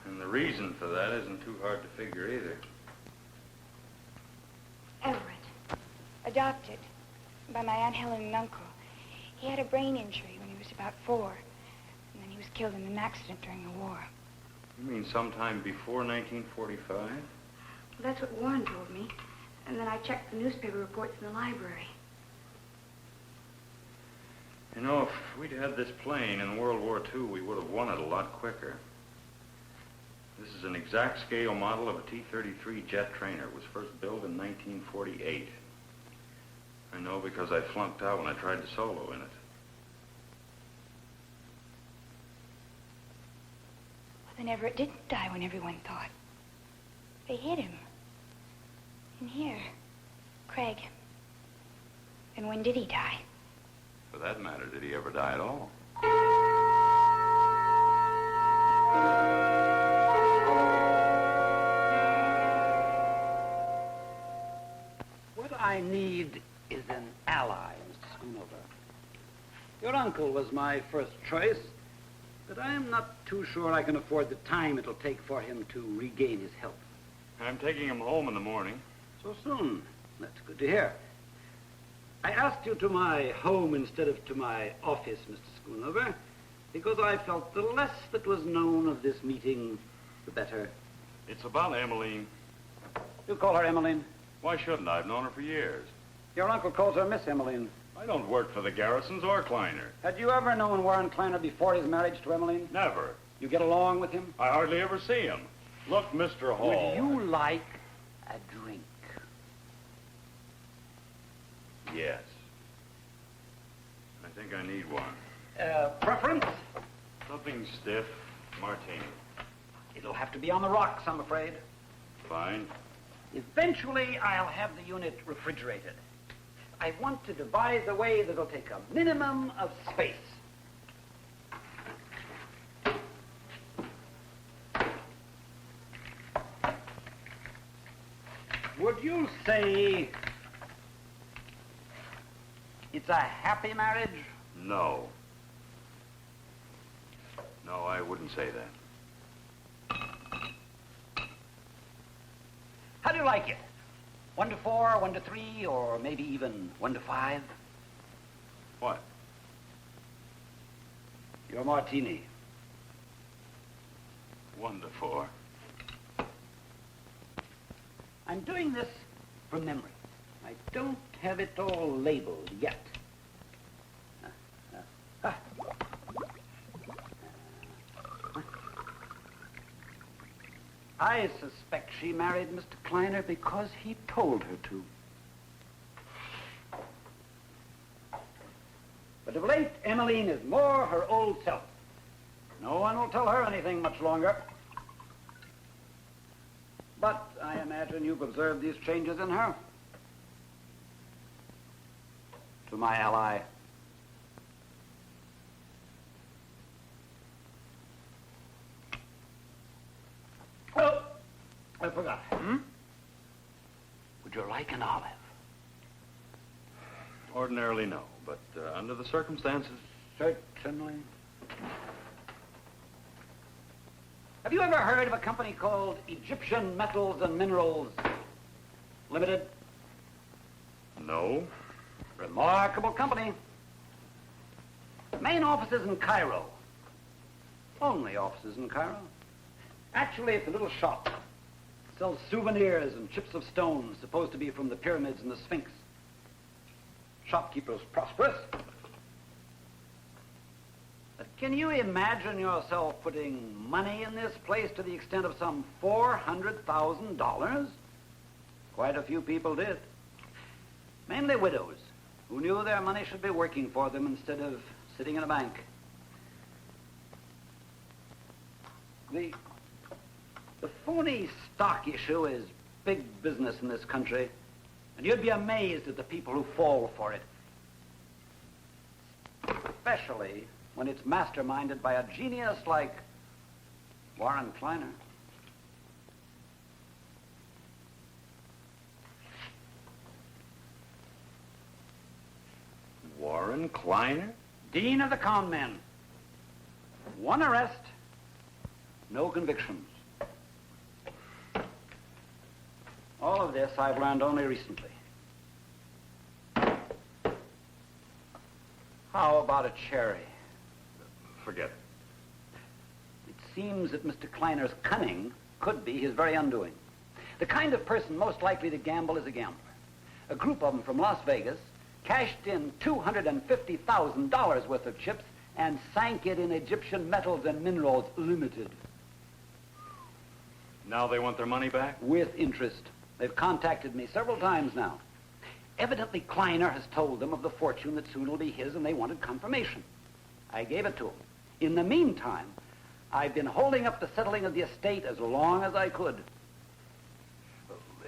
And the reason for that isn't too hard to figure either. Everett, adopted by my Aunt Helen and Uncle. He had a brain injury when he was about 4, and then he was killed in an accident during the war. You mean sometime before 1945? Well, that's what Warren told me. And then I checked the newspaper reports in the library. You know, if we'd had this plane in World War II, we would have won it a lot quicker. This is an exact scale model of a T-33 jet trainer. It was first built in 1948. I know because I flunked out when I tried to solo in it. Well, then Everett didn't die when everyone thought. They hid him. In here. Craig. And when did he die? For that matter, did he ever die at all? What I need is an ally, Mr. Schoonover. Your uncle was my first choice, but I am not too sure I can afford the time it'll take for him to regain his health. I'm taking him home in the morning. So soon? That's good to hear. I asked you to my home instead of to my office, Mr. Schoonover, because I felt the less that was known of this meeting, the better. It's about Emmeline. You call her Emmeline? Why shouldn't I? I've known her for years. Your uncle calls her Miss Emmeline. I don't work for the Garrisons or Clyner. Had you ever known Warren Clyner before his marriage to Emmeline? Never. You get along with him? I hardly ever see him. Look, Mr. Hall. Would you like a drink? Yes. I think I need one. Preference? Something stiff. Martini. It'll have to be on the rocks, I'm afraid. Fine. Eventually, I'll have the unit refrigerated. I want to devise a way that'll take a minimum of space. Would you say it's a happy marriage? No. No, I wouldn't say that. How do you like it? 1 to 4, 1 to 3, or maybe even 1 to 5? What? Your martini. 1 to 4. I'm doing this from memory. I don't have it all labeled yet. I suspect she married Mr. Clyner because he told her to. But of late, Emmeline is more her old self. No one will tell her anything much longer. But I imagine you've observed these changes in her. To my ally. Oh, I forgot. Would you like an olive? Ordinarily, no, but under the circumstances... Certainly. Have you ever heard of a company called Egyptian Metals and Minerals Limited? No. Remarkable company. Main offices in Cairo. Only offices in Cairo. Actually, it's a little shop. Sells souvenirs and chips of stone supposed to be from the pyramids and the Sphinx. Shopkeeper's prosperous. But can you imagine yourself putting money in this place to the extent of some $400,000? Quite a few people did. Mainly widows who knew their money should be working for them instead of sitting in a bank. The phony stock issue is big business in this country, and you'd be amazed at the people who fall for it. Especially when it's masterminded by a genius like Warren Clyner. Warren Clyner? Dean of the con men. One arrest, no convictions. All of this I've learned only recently. How about a cherry? Forget it. It seems that Mr. Kleiner's cunning could be his very undoing. The kind of person most likely to gamble is a gambler. A group of them from Las Vegas cashed in $250,000 worth of chips and sank it in Egyptian Metals and Minerals Limited. Now they want their money back? With interest. They've contacted me several times now. Evidently, Clyner has told them of the fortune that soon will be his, and they wanted confirmation. I gave it to them. In the meantime, I've been holding up the settling of the estate as long as I could.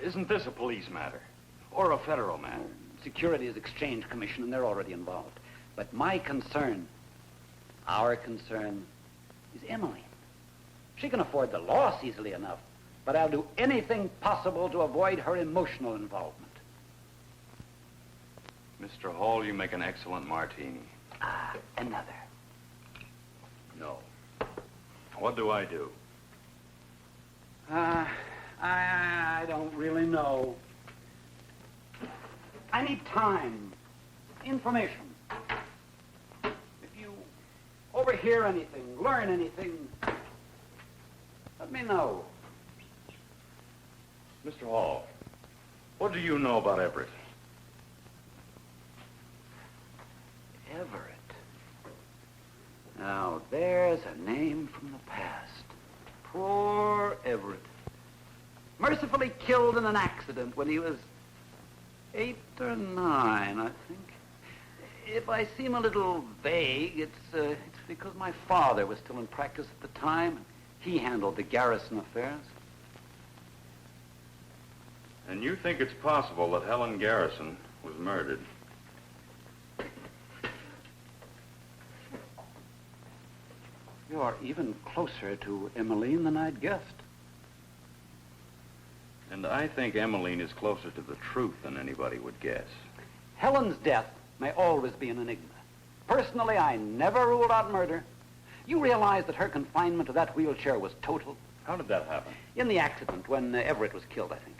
Isn't this a police matter? Or a federal matter? Securities Exchange Commission, and they're already involved. But my concern, our concern, is Emmeline. She can afford the loss easily enough, but I'll do anything possible to avoid her emotional involvement. Mr. Hall, you make an excellent martini. Ah, another. No. What do I do? I don't really know. I need time, information. If you overhear anything, learn anything, let me know. Mr. Hall, what do you know about Everett? Everett. Now, there's a name from the past. Poor Everett. Mercifully killed in an accident when he was 8 or 9, I think. If I seem a little vague, it's because my father was still in practice at the time. He handled the Garrison affairs. And you think it's possible that Helen Garrison was murdered? You are even closer to Emmeline than I'd guessed. And I think Emmeline is closer to the truth than anybody would guess. Helen's death may always be an enigma. Personally, I never ruled out murder. You realize that her confinement to that wheelchair was total? How did that happen? In the accident, when Everett was killed, I think.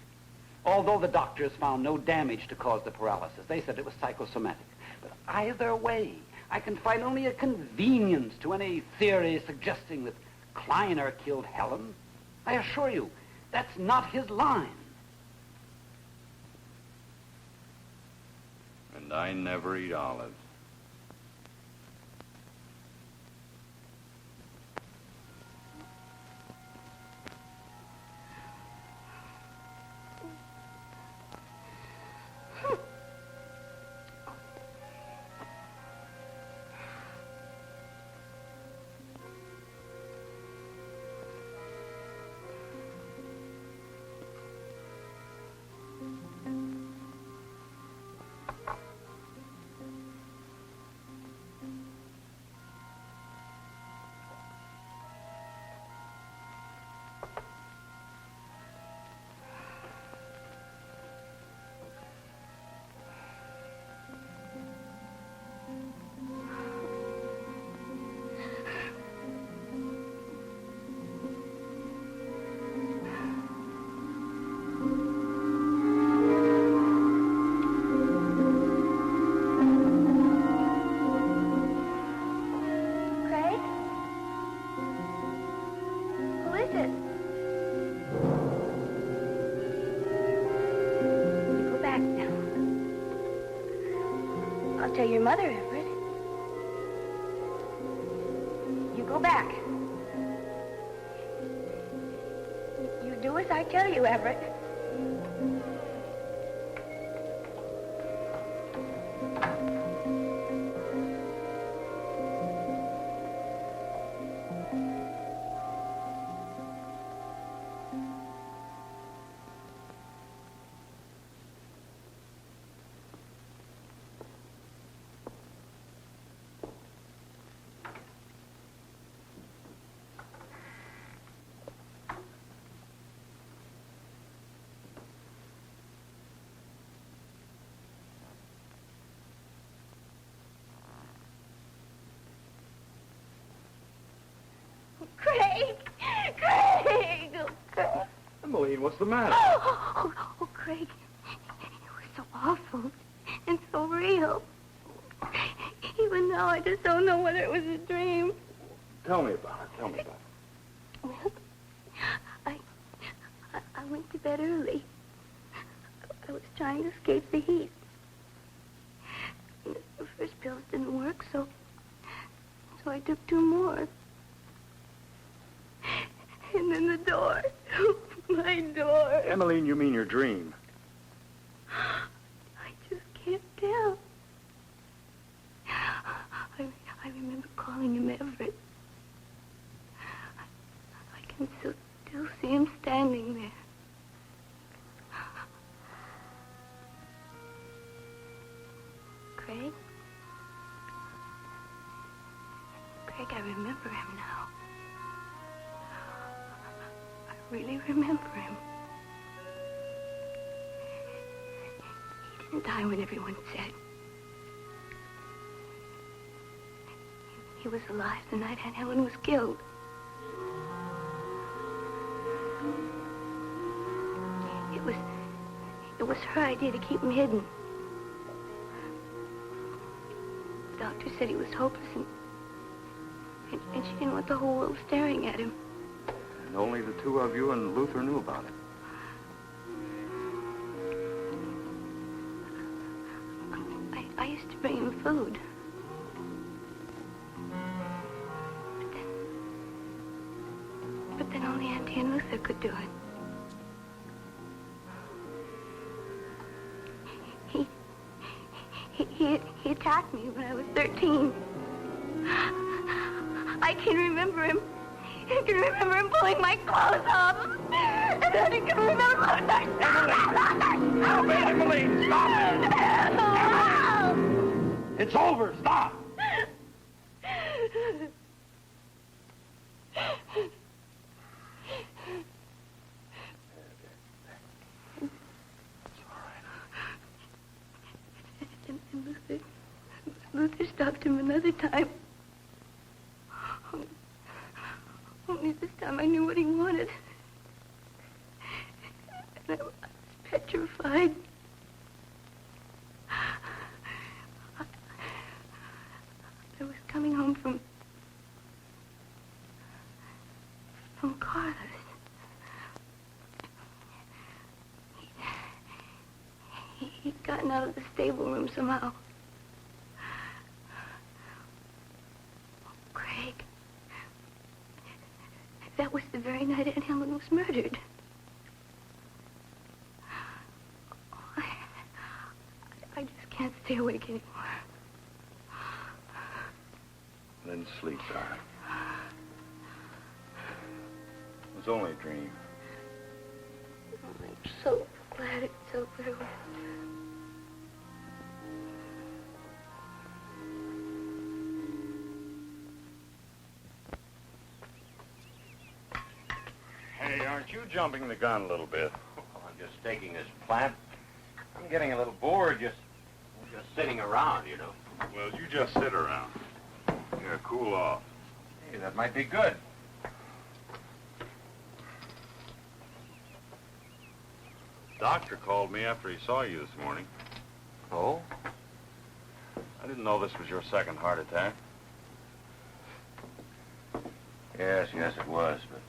Although the doctors found no damage to cause the paralysis, they said it was psychosomatic. But either way, I can find only a convenience to any theory suggesting that Clyner killed Helen. I assure you, that's not his line. And I never eat olives. this. You go back now. I'll tell your mother, Everett. You go back. You do as I tell you, Everett. Craig! Craig! Oh, Craig. Emmeline, what's the matter? Oh, Craig. It was so awful and so real. Even now, I just don't know whether it was a dream. Tell me about it. Tell me about it. Well, I went to bed early. I was trying to escape the heat. The first pills didn't work, so I took 2 more. And then the door. My door. Emmeline, you mean your dream. I just can't tell. I remember calling him Everett. I can still see him standing there. Craig? Craig, I remember him now. I really remember him. He didn't die when everyone said. He was alive the night Aunt Helen was killed. It was her idea to keep him hidden. The doctor said he was hopeless and she didn't want the whole world staring at him. And only the 2 of you and Luther knew about it. I used to bring him food. But then only Auntie and Luther could do it. He attacked me when I was 13. I can remember him. I can remember him pulling my clothes off. And then I can remember... Emmeline, stop! It's over. Stop! And Luther stopped him another time. Only this time I knew what he wanted. And I was petrified. I was coming home from Carlos. He'd gotten out of the stable room somehow. Craig, that was the very night Aunt Helen was murdered. I just can't stay awake anymore. Then sleep, darling. It was only a dream. I'm so glad it's over with. Hey, aren't you jumping the gun a little bit? I'm just taking this plant. I'm getting a little bored just sitting around, you know. Well, you just sit around. Yeah, cool off. Hey, that might be good. Doctor called me after he saw you this morning. Oh? I didn't know this was your second heart attack. Yes, it was, but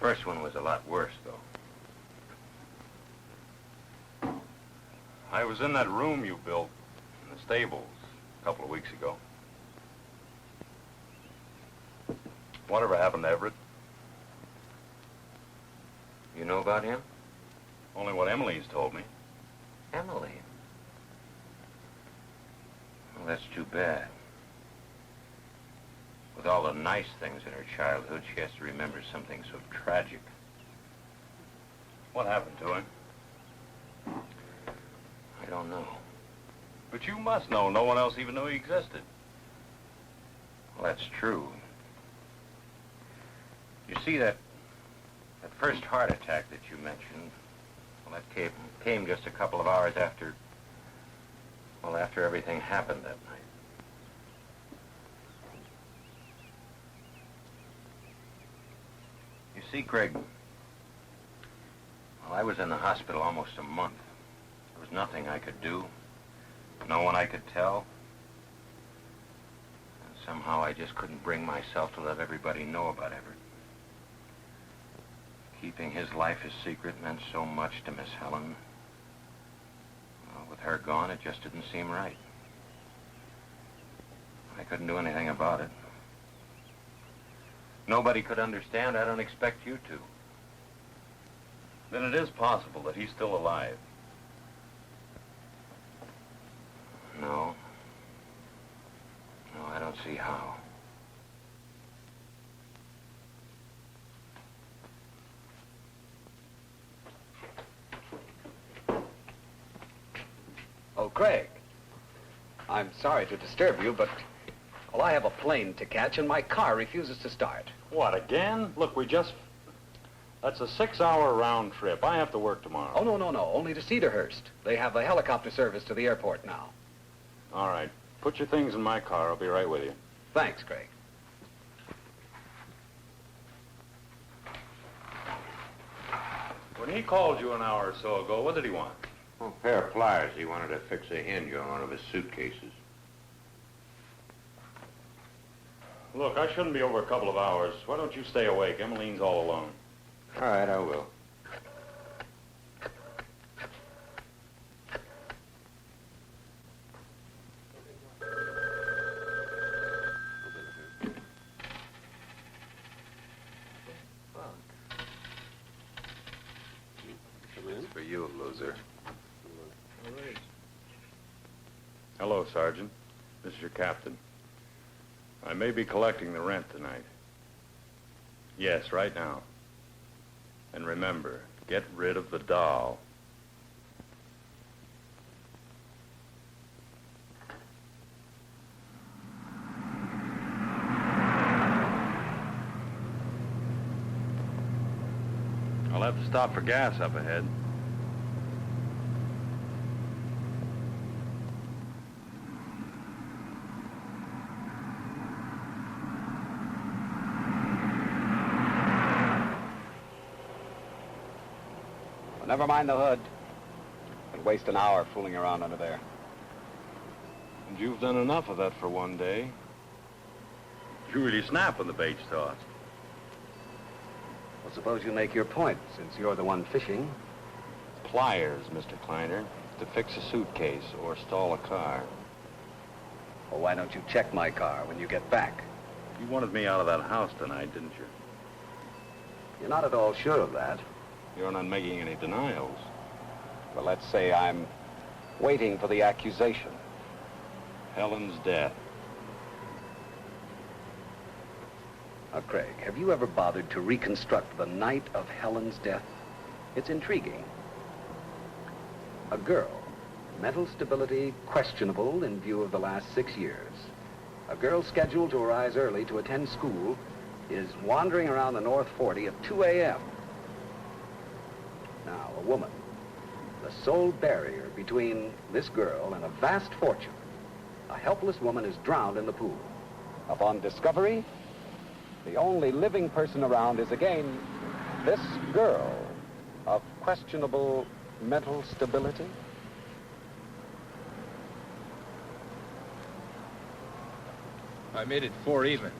First one was a lot worse, though. I was in that room you built in the stables a couple of weeks ago. Whatever happened to Everett? You know about him? Only what Emily's told me. Emily? Well, that's too bad. With all the nice things in her childhood, she has to remember something so tragic. What happened to him? I don't know. But you must know. No one else even knew he existed. Well, that's true. You see, that first heart attack that you mentioned, well, that came just a couple of hours after everything happened that night. You see, Craig, well, I was in the hospital almost a month. There was nothing I could do, no one I could tell. And somehow I just couldn't bring myself to let everybody know about Everett. Keeping his life a secret meant so much to Miss Helen. Well, with her gone, it just didn't seem right. I couldn't do anything about it. Nobody could understand. I don't expect you to. Then it is possible that he's still alive. No. No, I don't see how. Oh, Craig. I'm sorry to disturb you, but, well, I have a plane to catch and my car refuses to start. What, again? Look, that's a 6-hour round trip. I have to work tomorrow. Oh, no. Only to Cedarhurst. They have a helicopter service to the airport now. All right. Put your things in my car. I'll be right with you. Thanks, Craig. When he called you an hour or so ago, what did he want? Oh, a pair of pliers. He wanted to fix a hinge on one of his suitcases. Look, I shouldn't be over a couple of hours. Why don't you stay awake? Emmeline's all alone. All right, I will. It's for you, loser. Hello, Sergeant. This is your captain. I may be collecting the rent tonight. Yes, right now. And remember, get rid of the doll. I'll have to stop for gas up ahead. Never mind the hood. Could waste an hour fooling around under there. And you've done enough of that for one day. You really snap when the bait's tossed. Well, suppose you make your point, since you're the one fishing. Pliers, Mr. Clyner, to fix a suitcase or stall a car. Well, why don't you check my car when you get back? You wanted me out of that house tonight, didn't you? You're not at all sure of that. You're not making any denials. Well, let's say I'm waiting for the accusation. Helen's death. Now, Craig, have you ever bothered to reconstruct the night of Helen's death? It's intriguing. A girl, mental stability questionable in view of the last 6 years. A girl scheduled to arise early to attend school is wandering around the North 40 at 2 a.m. Now, a woman, the sole barrier between this girl and a vast fortune. A helpless woman is drowned in the pool. Upon discovery, the only living person around is again this girl of questionable mental stability. I made it 4 even.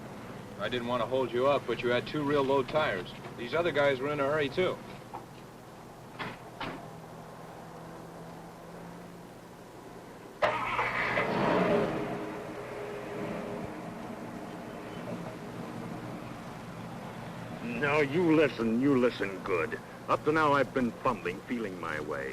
I didn't want to hold you up, but you had 2 real low tires. These other guys were in a hurry, too. Now, you listen good. Up to now, I've been fumbling, feeling my way.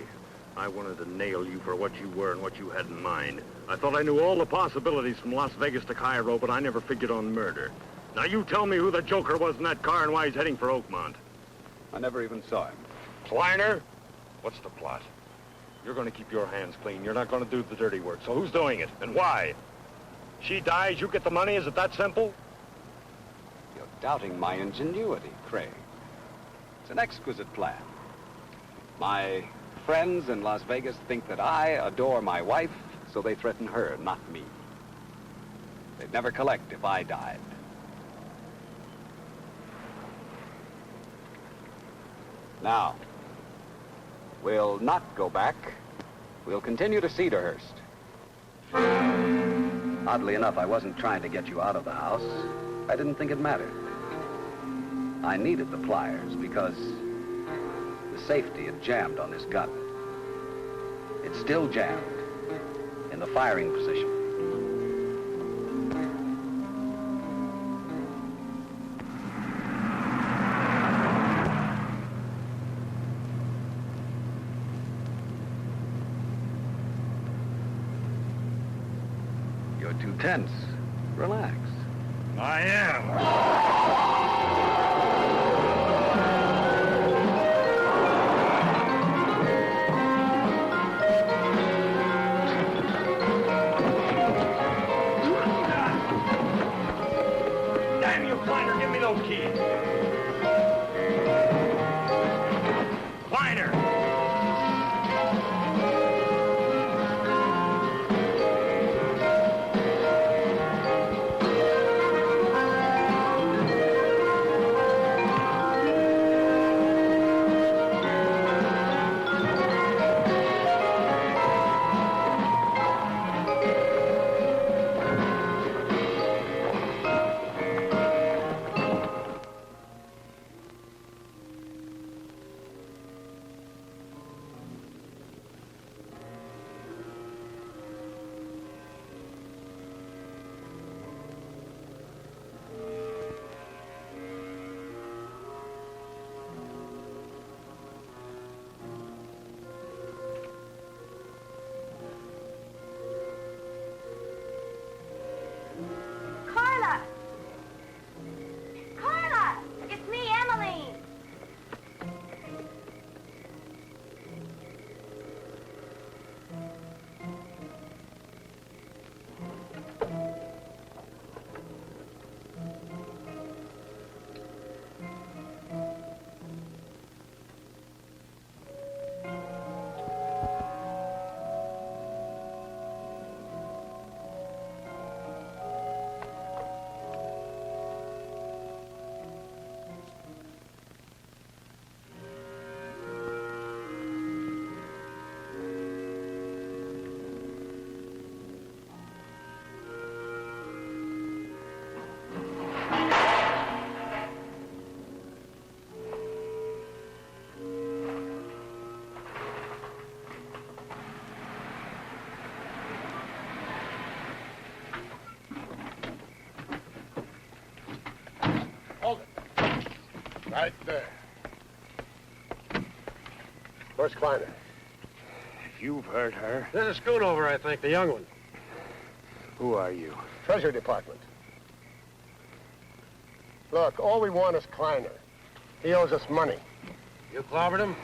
I wanted to nail you for what you were and what you had in mind. I thought I knew all the possibilities from Las Vegas to Cairo, but I never figured on murder. Now, you tell me who the joker was in that car and why he's heading for Oakmont. I never even saw him. Clyner? What's the plot? You're going to keep your hands clean. You're not going to do the dirty work. So who's doing it and why? She dies, you get the money? Is it that simple? You're doubting my ingenuity, Craig. It's an exquisite plan. My friends in Las Vegas think that I adore my wife, so they threaten her, not me. They'd never collect if I died. Now, we'll not go back. We'll continue to Cedarhurst. Oddly enough, I wasn't trying to get you out of the house. I didn't think it mattered. I needed the pliers because the safety had jammed on this gun. It's still jammed in the firing position. You're too tense. Relax. I am. Hold it. Right there. Where's Clyner? You've heard her. There's a schoonover, I think, the young one. Who are you? Treasury Department. Look, all we want is Clyner. He owes us money. You clobbered him?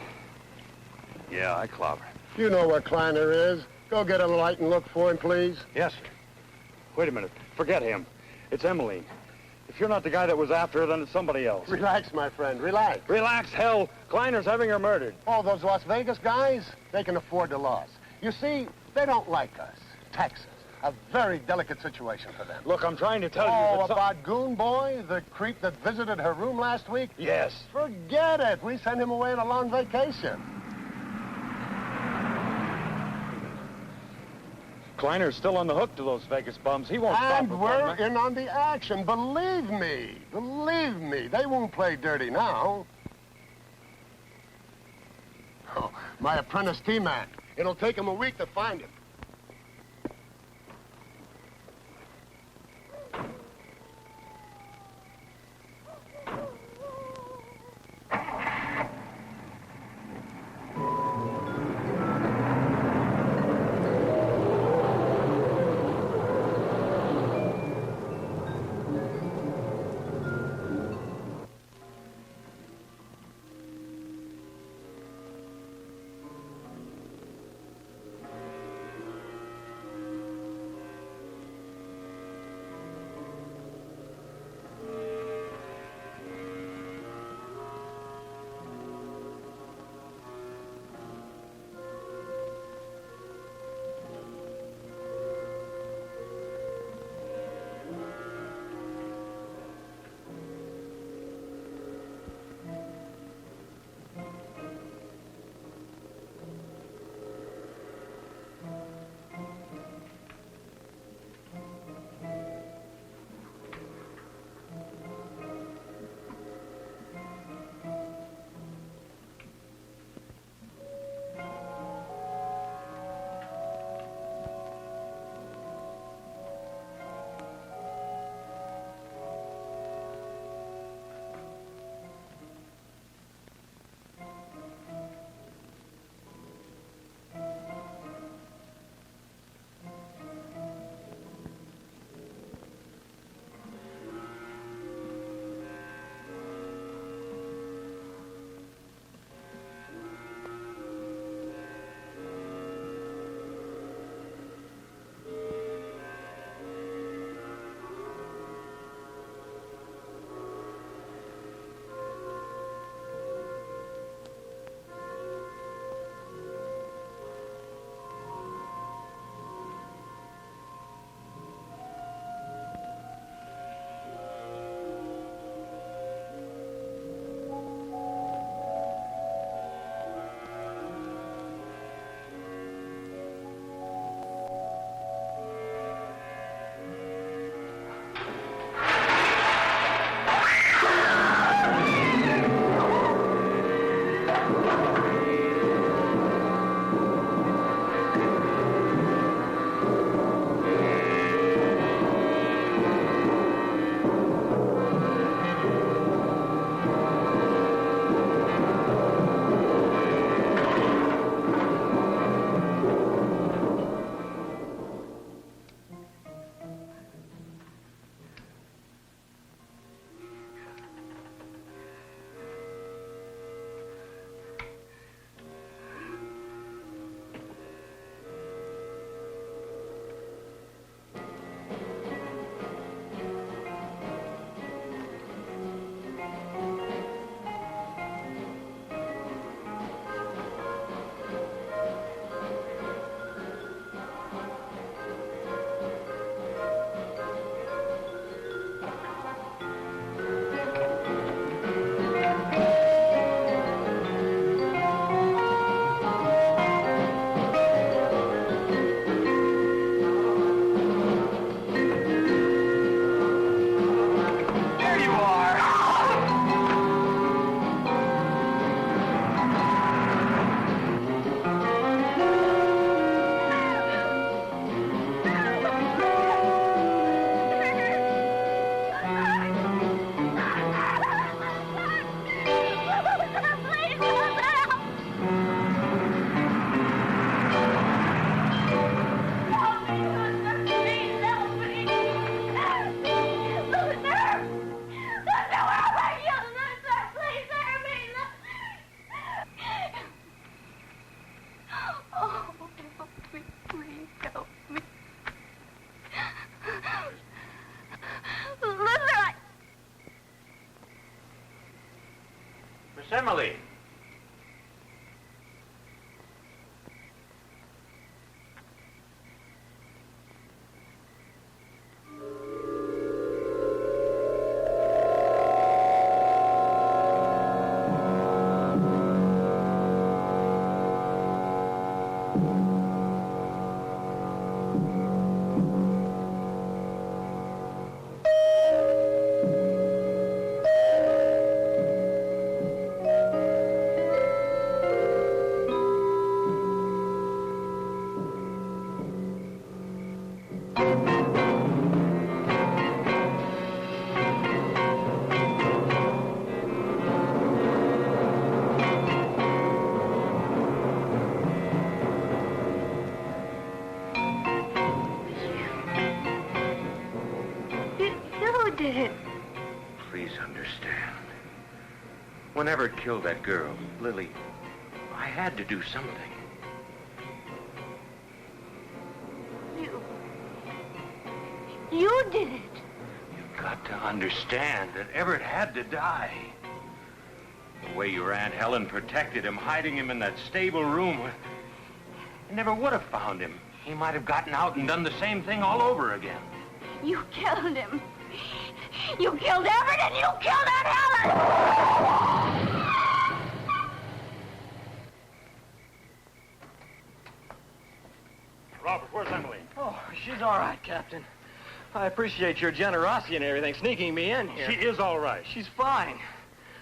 Yeah, I clobbered. You know where Clyner is. Go get a light and look for him, please. Yes, sir. Wait a minute. Forget him. It's Emmaline. If you're not the guy that was after her, then it's somebody else. Relax, my friend. Relax. Relax, hell. Kleiner's having her murdered. Oh, those Las Vegas guys? They can afford the loss. You see, they don't like us. Texas. A very delicate situation for them. Look, I'm trying to tell you Oh, that about Goon Boy, the creep that visited her room last week? Yes. Forget it. We sent him away on a long vacation. Clyner's still on the hook to those Vegas bums. He won't stop. And we're in on the action. Believe me. Believe me. They won't play dirty now. Oh, my apprentice T-Man. It'll take him a week to find him. Emily. understand. When Everett killed that girl, Lily, I had to do something. You did it. You've got to understand that Everett had to die. The way your Aunt Helen protected him, hiding him in that stable room, I never would have found him. He might have gotten out and done the same thing all over again. You killed him. You killed Everett and you killed Aunt Helen! Robert, where's Emily? Oh, she's all right, Captain. I appreciate your generosity and everything, sneaking me in here. She is all right. She's fine.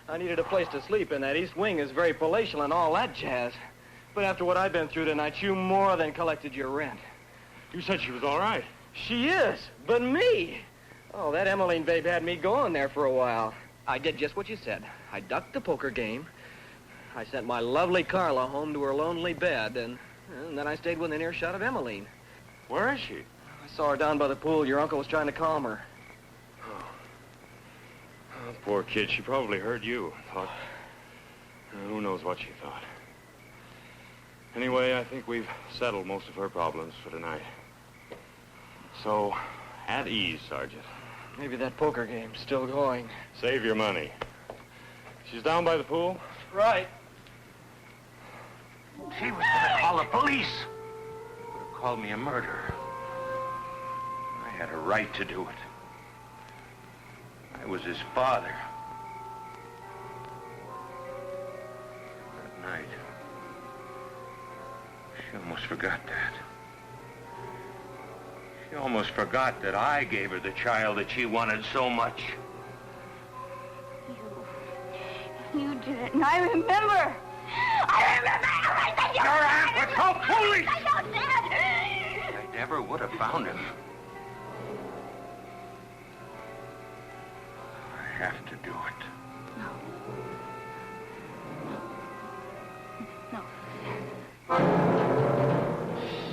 I needed a place to sleep, and that East Wing is very palatial and all that jazz. But after what I've been through tonight, you more than collected your rent. You said she was all right. She is, but me. Oh, that Emmaline babe had me going there for a while. I did just what you said. I ducked the poker game. I sent my lovely Carla home to her lonely bed, and then I stayed within earshot of Emmaline. Where is she? I saw her down by the pool. Your uncle was trying to calm her. Oh, poor kid. She probably heard you. Thought... who knows what she thought. Anyway, I think we've settled most of her problems for tonight. So, at ease, Sergeant. Maybe that poker game's still going. Save your money. She's down by the pool? Right. She was going to call the police. Would have called me a murderer. I had a right to do it. I was his father. That night, she almost forgot that. She almost forgot that I gave her the child that she wanted so much. You did it, and I remember. I remember everything you Your aunt would call police! I don't did. I never would have found him. I have to do it. No.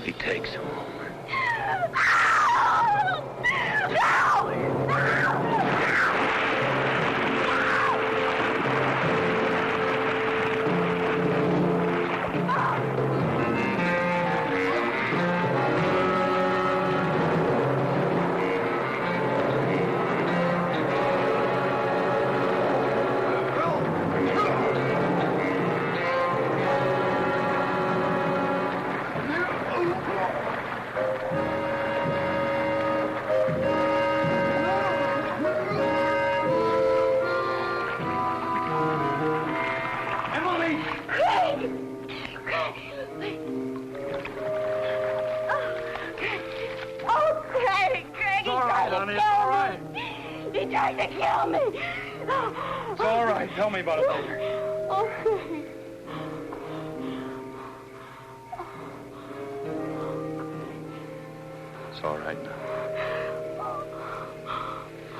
He takes him home. To kill me. It's all right. Tell me about it later. Okay. It's all right now.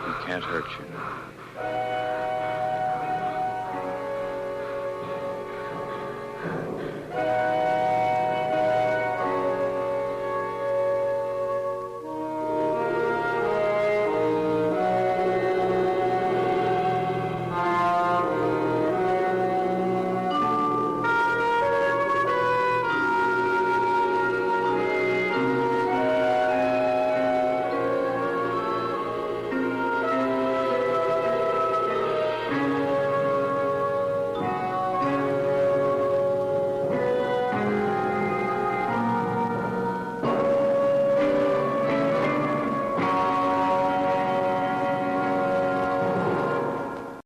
He can't hurt you now.